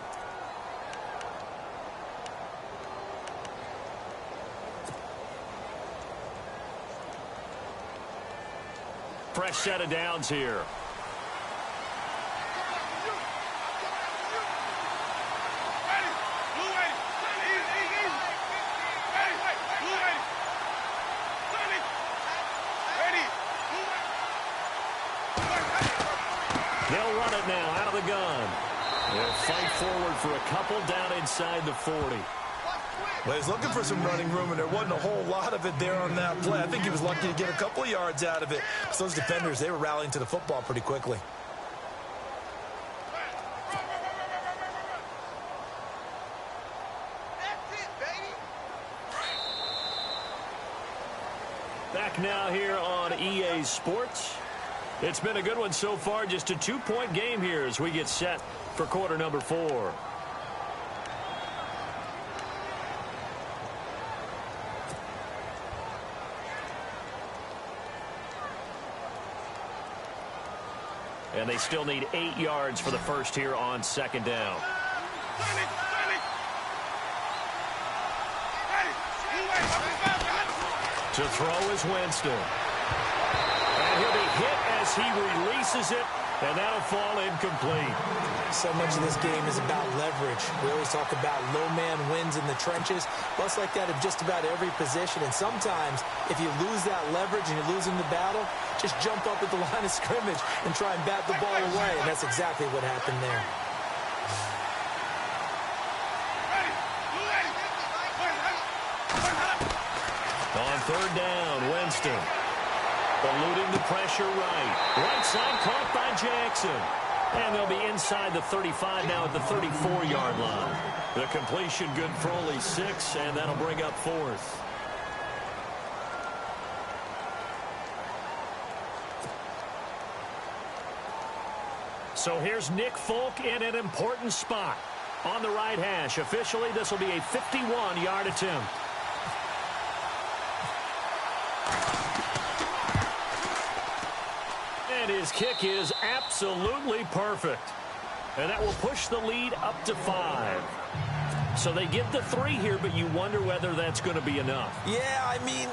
Fresh set of downs here. They'll run it now out of the gun. They'll fight forward for a couple down inside the 40. Well, he's looking for some running room, and there wasn't a whole lot of it there on that play. I think he was lucky to get a couple of yards out of it. Because those defenders, they were rallying to the football pretty quickly. Back now here on EA Sports. It's been a good one so far. Just a 2-point game here as we get set for quarter number 4. And they still need 8 yards for the first here on 2nd down. To throw is Winston. And he'll be hit as he releases it, and that'll fall incomplete. So much of this game is about leverage. We always talk about low man wins in the trenches. Plus like that of just about every position. And sometimes, if you lose that leverage and you're losing the battle, just jump up at the line of scrimmage and try and bat the ball away. And that's exactly what happened there. On 3rd down, Winston. Eluding the pressure right side caught by Jackson. And they'll be inside the 35 now at the 34-yard line. The completion good for only 6, and that'll bring up 4th. So here's Nick Folk in an important spot on the right hash. Officially, this will be a 51-yard attempt. And his kick is absolutely perfect. And that will push the lead up to 5. So they get the 3 here, but you wonder whether that's going to be enough. Yeah, I mean,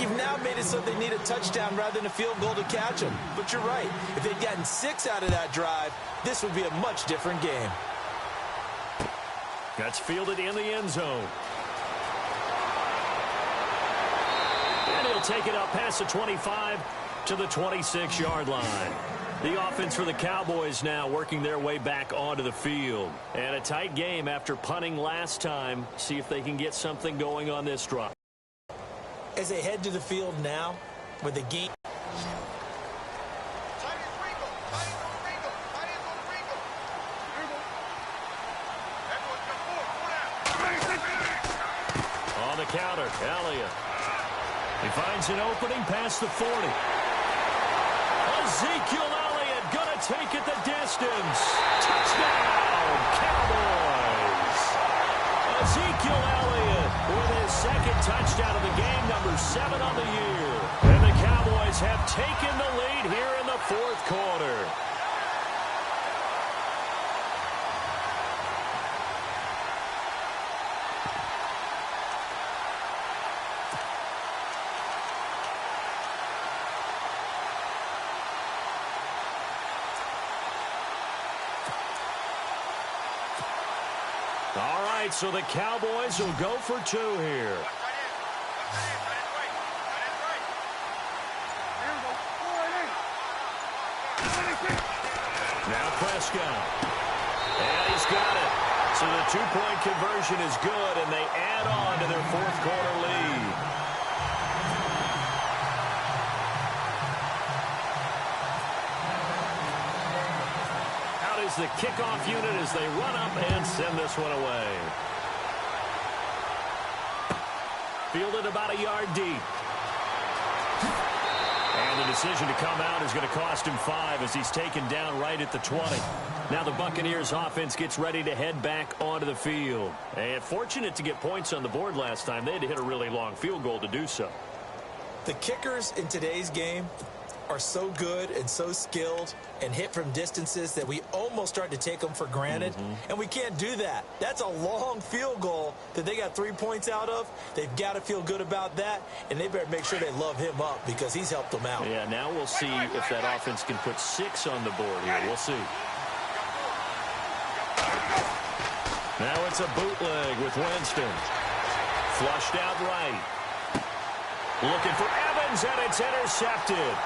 you've now made it so they need a touchdown rather than a field goal to catch them. But you're right. If they'd gotten 6 out of that drive, this would be a much different game. That's fielded in the end zone. And he'll take it up past the 25 to the 26-yard line. The offense for the Cowboys now working their way back onto the field. And a tight game after punting last time. See if they can get something going on this drive. As they head to the field now, with the game. On the counter, Elliott. He finds an opening past the 40. Ezekiel Elliott going to take it the distance. Touchdown, Cowboys. Ezekiel Elliott with his second touchdown of the game, number 7 on the year. And the Cowboys have taken the lead here in the 4th quarter. All right, so the Cowboys will go for 2 here. Now Prescott. And he's got it. So the 2-point conversion is good, and they add on to their 4th quarter lead. Is the kickoff unit as they run up and send this one away. Fielded about a yard deep. And the decision to come out is going to cost him 5 as he's taken down right at the 20. Now the Buccaneers offense gets ready to head back onto the field. And fortunate to get points on the board last time. They had to hit a really long field goal to do so. The kickers in today's game are so good and so skilled and hit from distances that we almost start to take them for granted. And we can't do that. That's a long field goal that they got 3 points out of. They've got to feel good about that, and they better make sure they love him up because he's helped them out. Yeah, now we'll see if that offense can put 6 on the board here. We'll see. Now it's a bootleg with Winston. Flushed out right. Looking for Evans, and it's intercepted.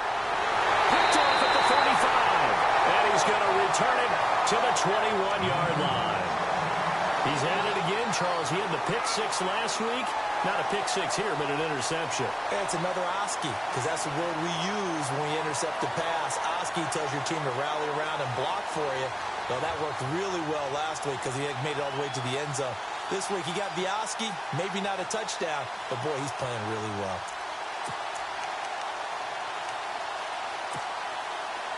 Picked off at the 45. And he's going to return it to the 21-yard line. He's at it again, Charles. He had the pick 6 last week. Not a pick 6 here, but an interception. Yeah, it's another Oski, because that's the word we use when we intercept the pass. Oski tells your team to rally around and block for you. Well, that worked really well last week because he had made it all the way to the end zone. This week he got the Oski, maybe not a touchdown, but boy, he's playing really well.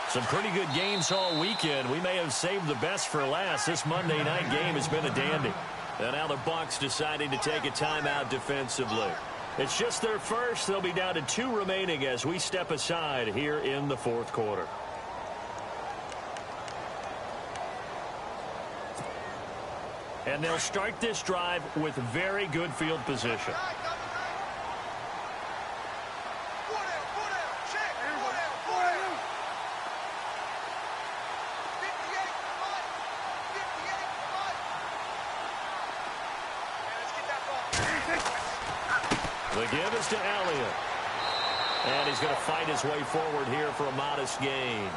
Some pretty good games all weekend. We may have saved the best for last. This Monday night game has been a dandy. And now the Bucs deciding to take a timeout defensively. It's just their first. They'll be down to 2 remaining as we step aside here in the 4th quarter. And they'll start this drive with very good field position. The give is to Elliott. And he's going to fight his way forward here for a modest gain.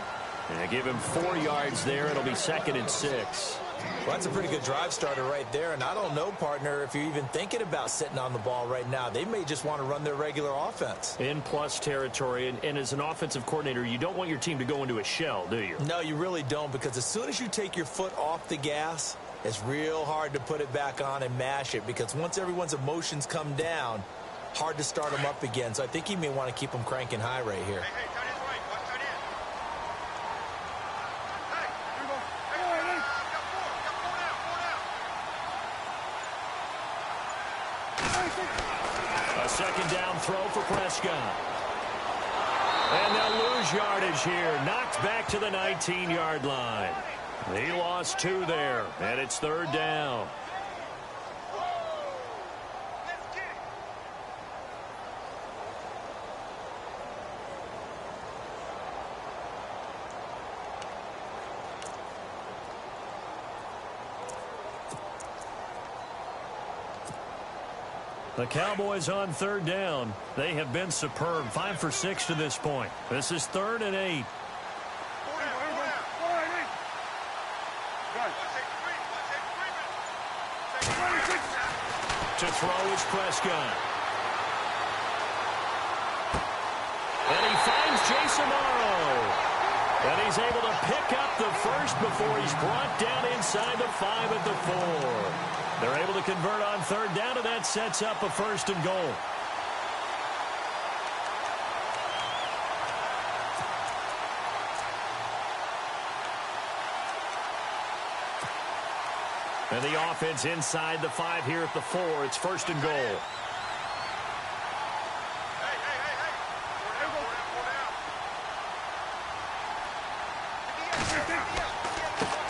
And they give him 4 yards there. It'll be 2nd and 6. Well, that's a pretty good drive starter right there. And I don't know, partner, if you're even thinking about sitting on the ball right now. They may just want to run their regular offense. In plus territory. And as an offensive coordinator, you don't want your team to go into a shell, do you? No, you really don't, because as soon as you take your foot off the gas, it's real hard to put it back on and mash it, because once everyone's emotions come down, hard to start them up again. So I think he may want to keep them cranking high right here. A 2nd down throw for Prescott. And they'll lose yardage here. Knocked back to the 19-yard line. He lost 2 there, and it's 3rd down. The Cowboys on third down. They have been superb. 5 for 6 to this point. This is 3rd and 8. To throw is Prescott. And he finds Jason Morrow. And he's able to pick up the first before he's brought down inside the 5 at the 4. They're able to convert on third down, and that sets up a 1st and goal. And the offense inside the 5 here at the 4. It's 1st and goal.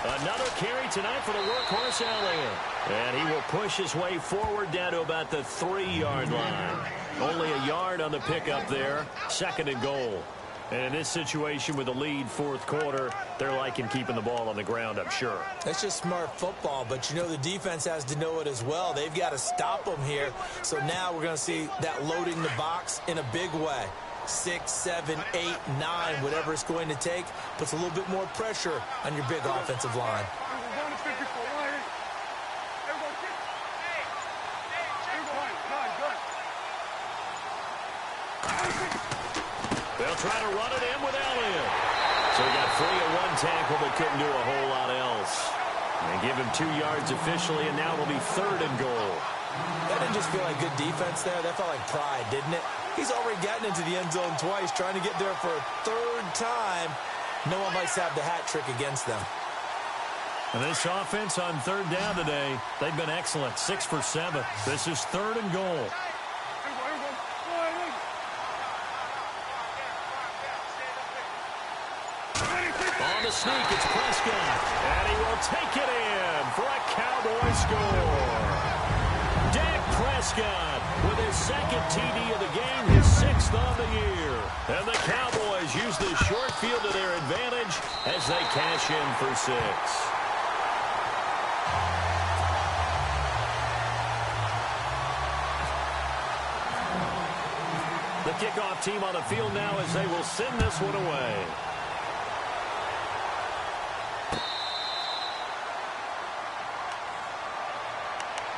Another carry tonight for the workhorse Elliott. And he will push his way forward down to about the 3-yard line. Only a yard on the pickup there. 2nd and goal. And in this situation with the lead 4th quarter, they're liking keeping the ball on the ground, I'm sure. That's just smart football, but you know the defense has to know it as well. They've got to stop them here. So now we're going to see that loading the box in a big way. 6, 7, 8, 9, whatever it's going to take, puts a little bit more pressure on your big offensive line. They'll try to run it in with Elliott. So he got free of 1 tackle but couldn't do a whole lot else. They give him 2 yards officially, and now it'll be 3rd and goal. That didn't just feel like good defense there. That felt like pride, didn't it? He's already gotten into the end zone twice, trying to get there for a 3rd time. No one likes to have the hat trick against them. And this offense on third down today, they've been excellent. 6 for 7. This is 3rd and goal. On the sneak, it's Prescott. And he will take it in for a Cowboy score. Dak Prescott with his 2nd TD of the game, his 6th on the year. And the Cowboys use the short field to their advantage as they cash in for 6. The kickoff team on the field now as they will send this one away.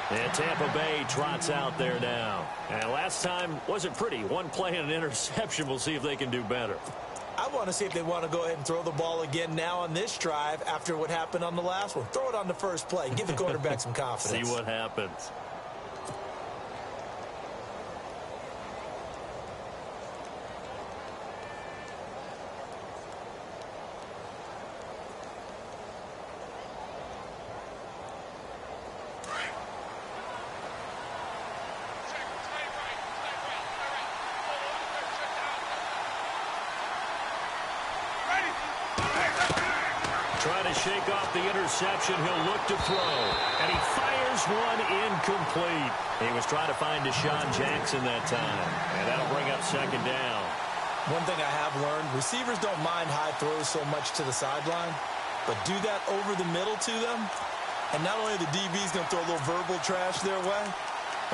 And Tampa Bay trots out there now. And last time wasn't pretty. 1 play and an interception. We'll see if they can do better. I want to see if they want to go ahead and throw the ball again now on this drive after what happened on the last one. Throw it on the first play. Give the quarterback some confidence. See what happens. Trying to shake off the interception. He'll look to throw. And he fires one incomplete. He was trying to find Deshaun Jackson that time. And that'll bring up 2nd down. One thing I have learned, receivers don't mind high throws so much to the sideline, but do that over the middle to them. And not only are the DBs going to throw a little verbal trash their way,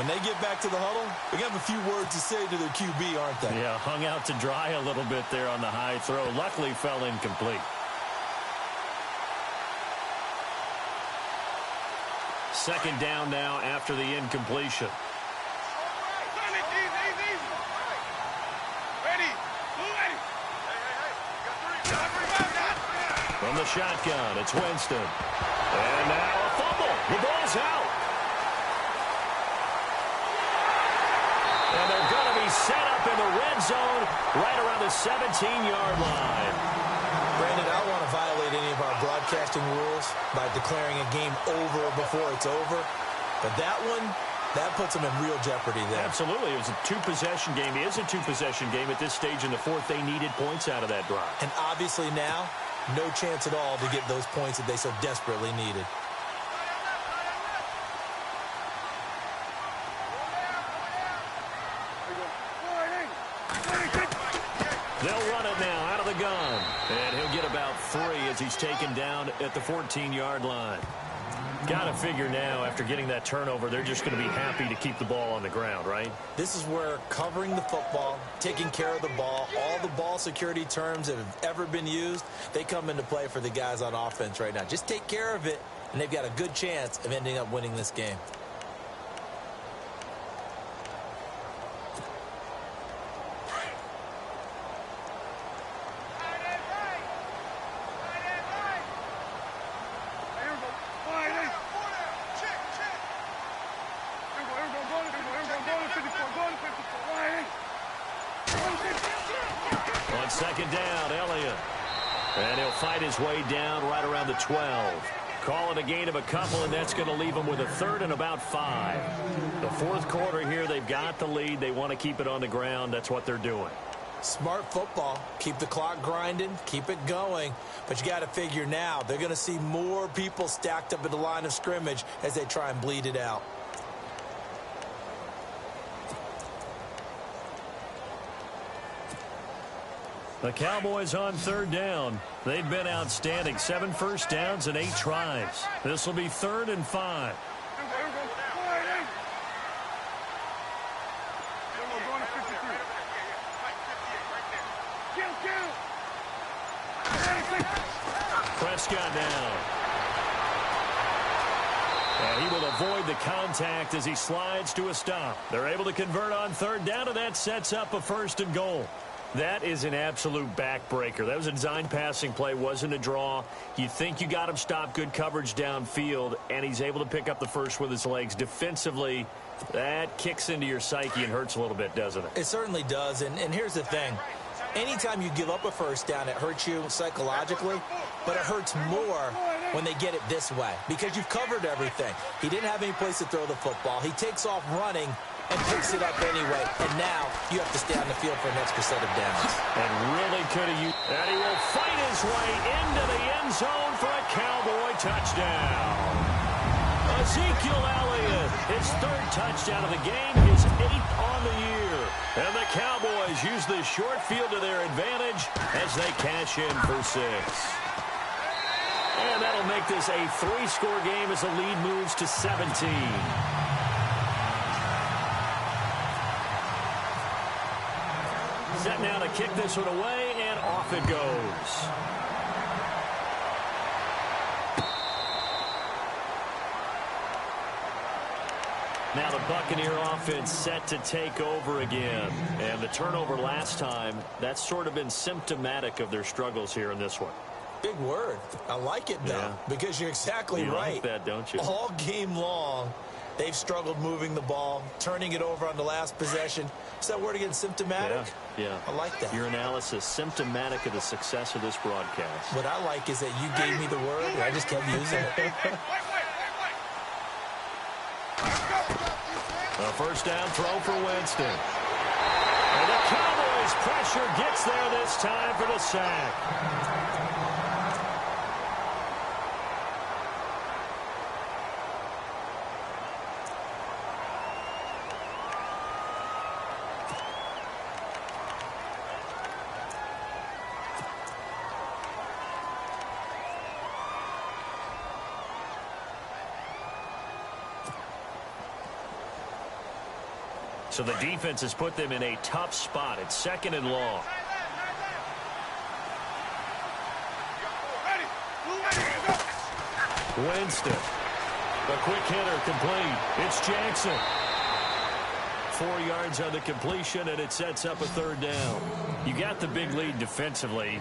when they get back to the huddle, they have a few words to say to their QB, aren't they? Yeah, hung out to dry a little bit there on the high throw. Luckily fell incomplete. 2nd down now after the incompletion. From the shotgun, it's Winston. And now a fumble. The ball's out. And they're going to be set up in the red zone right around the 17-yard line. Brandon, I don't want to violate any of our broadcasting rules by declaring a game over before it's over. But that one, that puts them in real jeopardy there. Absolutely. It was a 2-possession game. It is a 2-possession game at this stage in the 4th. They needed points out of that drive. And obviously now, no chance at all to get those points that they so desperately needed. They'll run it now out of the gun. And he'll get about 3 as he's taken down at the 14-yard line. Got to figure now, after getting that turnover, they're just going to be happy to keep the ball on the ground, right? This is where covering the football, taking care of the ball, all the ball security terms that have ever been used, they come into play for the guys on offense right now. Just take care of it, and they've got a good chance of ending up winning this game. On second down, Elliott. And he'll fight his way down right around the 12. Call it a gain of a couple, and that's going to leave them with a third and about 5. The fourth quarter here, they've got the lead. They want to keep it on the ground. That's what they're doing. Smart football. Keep the clock grinding. Keep it going. But you got to figure now, they're going to see more people stacked up at the line of scrimmage as they try and bleed it out. The Cowboys on third down. They've been outstanding. 7 first downs and 8 tries. This will be 3rd and 5. Prescott now. And he will avoid the contact as he slides to a stop. They're able to convert on third down, and that sets up a 1st and goal. That is an absolute backbreaker. That was a design passing play, wasn't a draw. You think you got him stopped, good coverage downfield, and he's able to pick up the first with his legs. Defensively, that kicks into your psyche and hurts a little bit, doesn't it? It certainly does, and here's the thing. Anytime you give up a first down, it hurts you psychologically, but it hurts more when they get it this way because you've covered everything. He didn't have any place to throw the football. He takes off running and picks it up anyway. And now you have to stay on the field for an extra set of downs. And really could have used. And he will fight his way into the end zone for a Cowboy touchdown. Ezekiel Elliott, his 3rd touchdown of the game, his 8th on the year. And the Cowboys use this short field to their advantage as they cash in for 6. And that'll make this a 3-score game as the lead moves to 17. Set now to kick this one away, and off it goes. Now the Buccaneer offense set to take over again. And the turnover last time, that's sort of been symptomatic of their struggles here in this one. Big word. I like it, though, because you're exactly you right. Like that, don't you? All game long, they've struggled moving the ball, turning it over on the last possession. Is that word again, symptomatic? Yeah. I like that. Your analysis, symptomatic of the success of this broadcast. What I like is that you gave me the word, and I just kept using it. A first down throw for Winston. And the Cowboys pressure gets there this time for the sack. So the defense has put them in a tough spot. It's 2nd and long. Winston. The quick hitter complete. It's Jackson. 4 yards on the completion, and it sets up a 3rd down. You got the big lead defensively.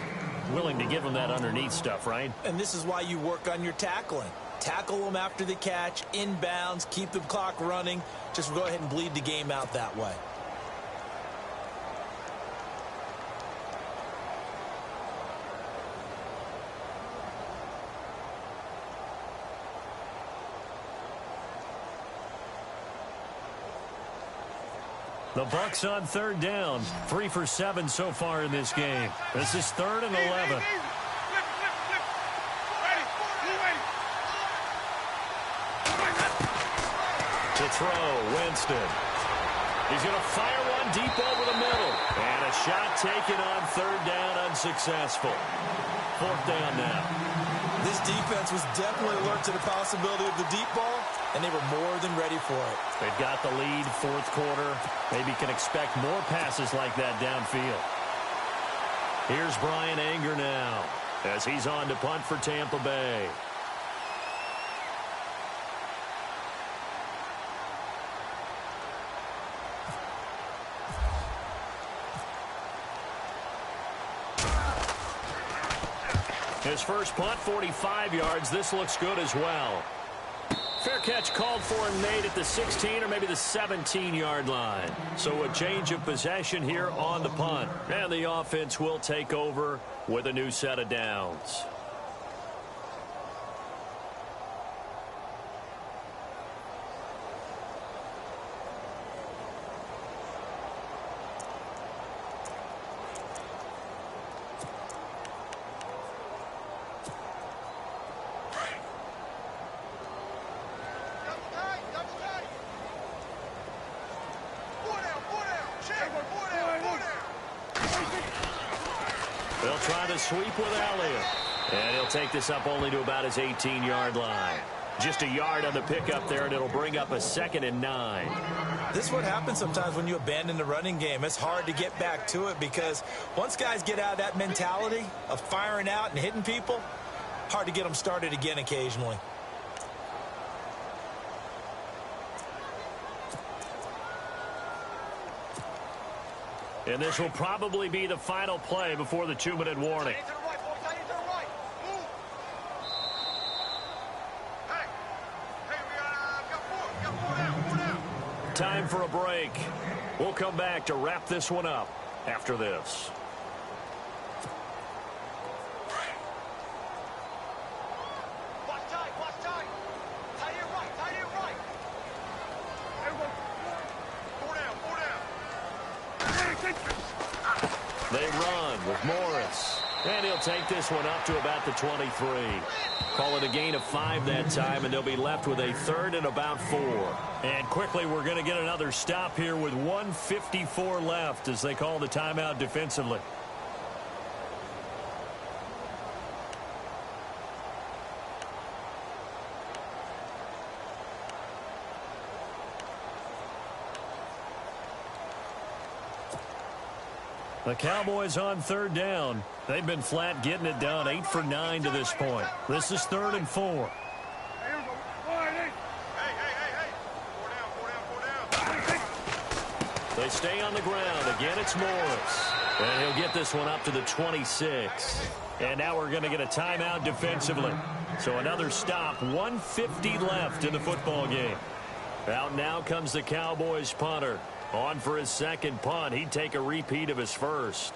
Willing to give them that underneath stuff, right? And this is why you work on your tackling. Tackle them after the catch, inbounds, keep the clock running. Just go ahead and bleed the game out that way. The Bucs on 3rd down. 3 for 7 so far in this game. This is 3rd and 11. To throw, Winston. He's going to fire one deep over the middle. And a shot taken on 3rd down, unsuccessful. 4th down now. This defense was definitely alert to the possibility of the deep ball, and they were more than ready for it. They've got the lead, fourth quarter. Maybe can expect more passes like that downfield. Here's Brian Anger now as he's on to punt for Tampa Bay. His first punt, 45 yards. This looks good as well. Fair catch called for and made at the 16 or maybe the 17-yard line. So a change of possession here on the punt. And the offense will take over with a new set of downs. They'll try the sweep with Elliott. And he'll take this up only to about his 18-yard line. Just a yard on the pickup there, and it'll bring up a 2nd and 9. This is what happens sometimes when you abandon the running game. It's hard to get back to it because once guys get out of that mentality of firing out and hitting people, hard to get them started again occasionally. And this will probably be the final play before the 2-minute warning. Time for a break. We'll come back to wrap this one up after this. They run with Morris. And he'll take this one up to about the 23. Call it a gain of 5 that time, and they'll be left with a 3rd and about 4. And quickly, we're going to get another stop here with 1:54 left as they call the timeout defensively. The Cowboys on 3rd down. They've been flat getting it done, 8 for 9 to this point. This is 3rd and 4. They stay on the ground. Again, it's Morris. And he'll get this one up to the 26. And now we're going to get a timeout defensively. So another stop, 1:50 left in the football game. Out now comes the Cowboys punter. On for his second punt. He'd take a repeat of his first.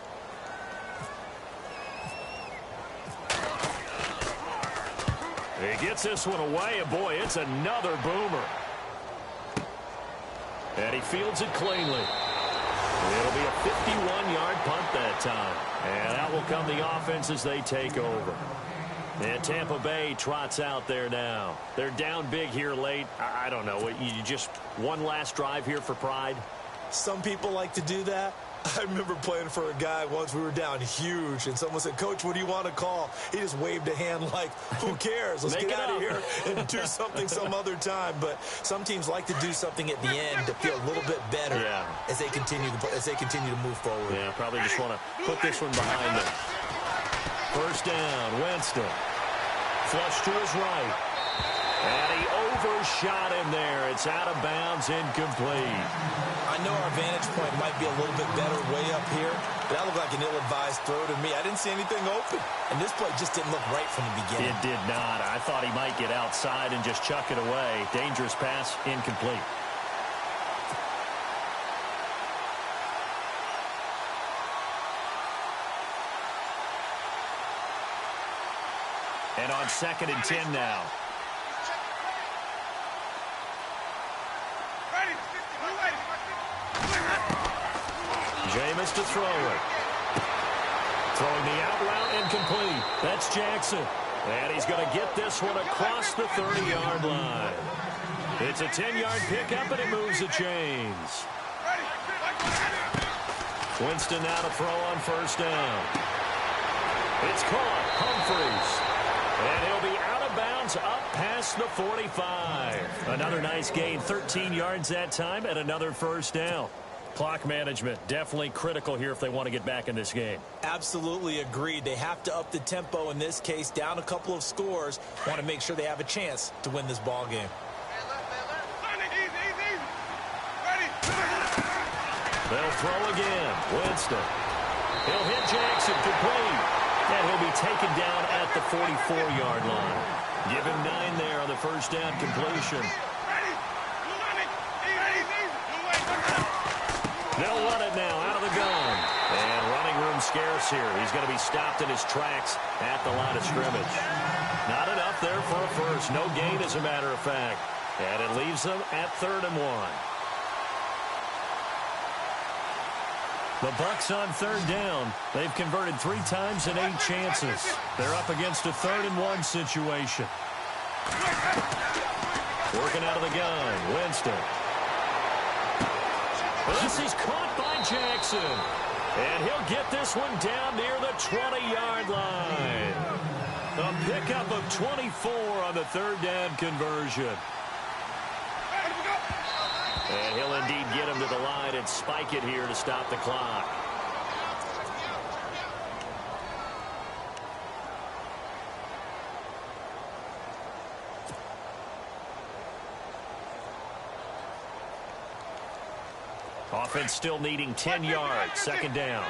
He gets this one away, and boy, it's another boomer. And he fields it cleanly. It'll be a 51-yard punt that time. And out will come the offense as they take over. And Tampa Bay trots out there now. They're down big here late. I don't know. You just one last drive here for pride? Some people like to do that. I remember playing for a guy once. We were down huge, and someone said, "Coach, what do you want to call?" He just waved a hand like, "Who cares? Let's get out of here and do something some other time." But some teams like to do something at the end to feel a little bit better as they continue to move forward. Yeah, probably just want to put this one behind them. First down, Winston. Flush to his right. And he overshot him there. It's out of bounds, incomplete. I know our vantage point might be a little bit better way up here, but that looked like an ill-advised throw to me. I didn't see anything open, and this play just didn't look right from the beginning. It did not. I thought he might get outside and just chuck it away. Dangerous pass, incomplete. And on 2nd and 10 now. Jameis to throw it. Throwing the out route incomplete. That's Jackson. And he's going to get this one across the 30-yard line. It's a 10-yard pickup, and it moves the chains. Winston now to throw on first down. It's caught. Humphreys. And he'll be out of bounds up past the 45. Another nice gain, 13 yards that time, and another first down. Clock management, definitely critical here if they want to get back in this game. Absolutely agreed. They have to up the tempo in this case, down a couple of scores. Want to make sure they have a chance to win this ball game. They'll throw again. Winston. He'll hit Jackson, complete. And he'll be taken down at the 44-yard line. Give him 9 there on the first down completion. They'll run it now out of the gun. And running room scarce here. He's going to be stopped in his tracks at the line of scrimmage. Not enough there for a first. No gain, as a matter of fact. And it leaves them at 3rd and 1. The Bucs on 3rd down. They've converted 3 times in 8 chances. They're up against a 3rd and 1 situation. Working out of the gun. Winston. This is caught by Jackson. And he'll get this one down near the 20-yard line. A pickup of 24 on the 3rd down conversion. And he'll indeed get him to the line and spike it here to stop the clock. Offense still needing 10 yards. 2nd down.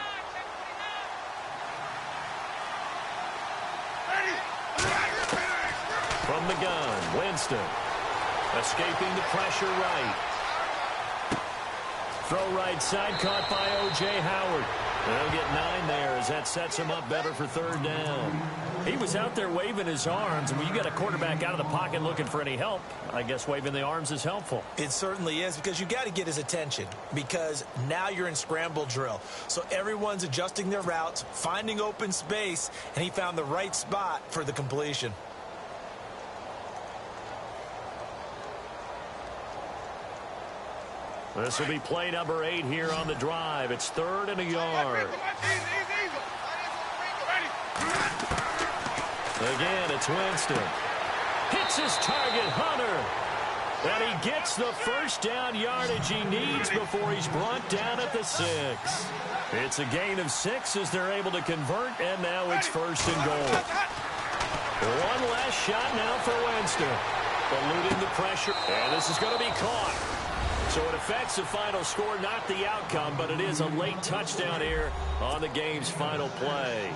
From the gun, Winston. Escaping the pressure right. Throw right side, caught by O.J. Howard. They'll get 9 there as that sets him up better for 3rd down. He was out there waving his arms, and when you got a quarterback out of the pocket looking for any help, I guess waving the arms is helpful. It certainly is, because you got to get his attention, because now you're in scramble drill. So everyone's adjusting their routes, finding open space, and he found the right spot for the completion. This will be play number 8 here on the drive. It's 3rd and a yard. Again, it's Winston. Hits his target, Hunter. And he gets the first down yardage he needs before he's brought down at the 6. It's a gain of 6 as they're able to convert, and now it's 1st and goal. One last shot now for Winston. Eluding the pressure, and this is going to be caught. So it affects the final score, not the outcome, but it is a late touchdown here on the game's final play.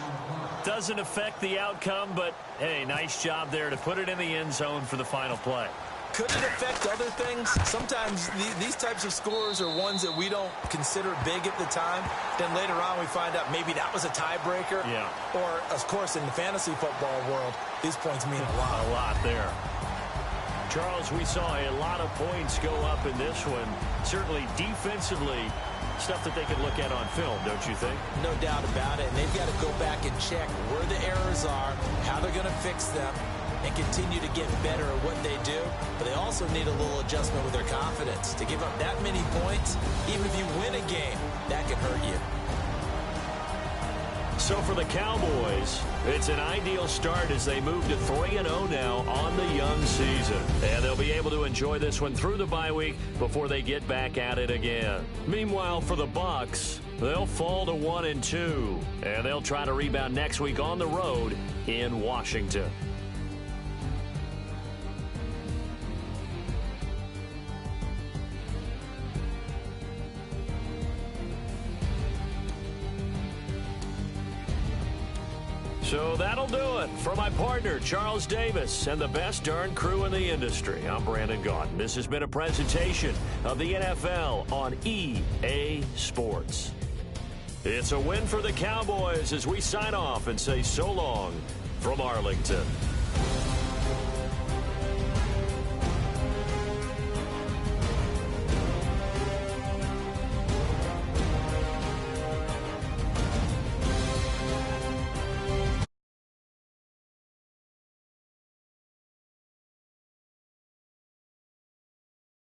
Doesn't affect the outcome, but, hey, nice job there to put it in the end zone for the final play. Could it affect other things? Sometimes these types of scores are ones that we don't consider big at the time. Then later on we find out maybe that was a tiebreaker. Yeah. Or, of course, in the fantasy football world, these points mean a lot. A lot there. Charles, we saw a lot of points go up in this one. Certainly defensively, stuff that they could look at on film, don't you think? No doubt about it. And they've got to go back and check where the errors are, how they're going to fix them, and continue to get better at what they do. But they also need a little adjustment with their confidence. To give up that many points, even if you win a game, that can hurt you. So for the Cowboys, it's an ideal start as they move to 3-0 now on the young season. And they'll be able to enjoy this one through the bye week before they get back at it again. Meanwhile, for the Bucs, they'll fall to 1-2. And they'll try to rebound next week on the road in Washington. So that'll do it for my partner, Charles Davis, and the best darn crew in the industry. I'm Brandon Gaudin. This has been a presentation of the NFL on EA Sports. It's a win for the Cowboys as we sign off and say so long from Arlington.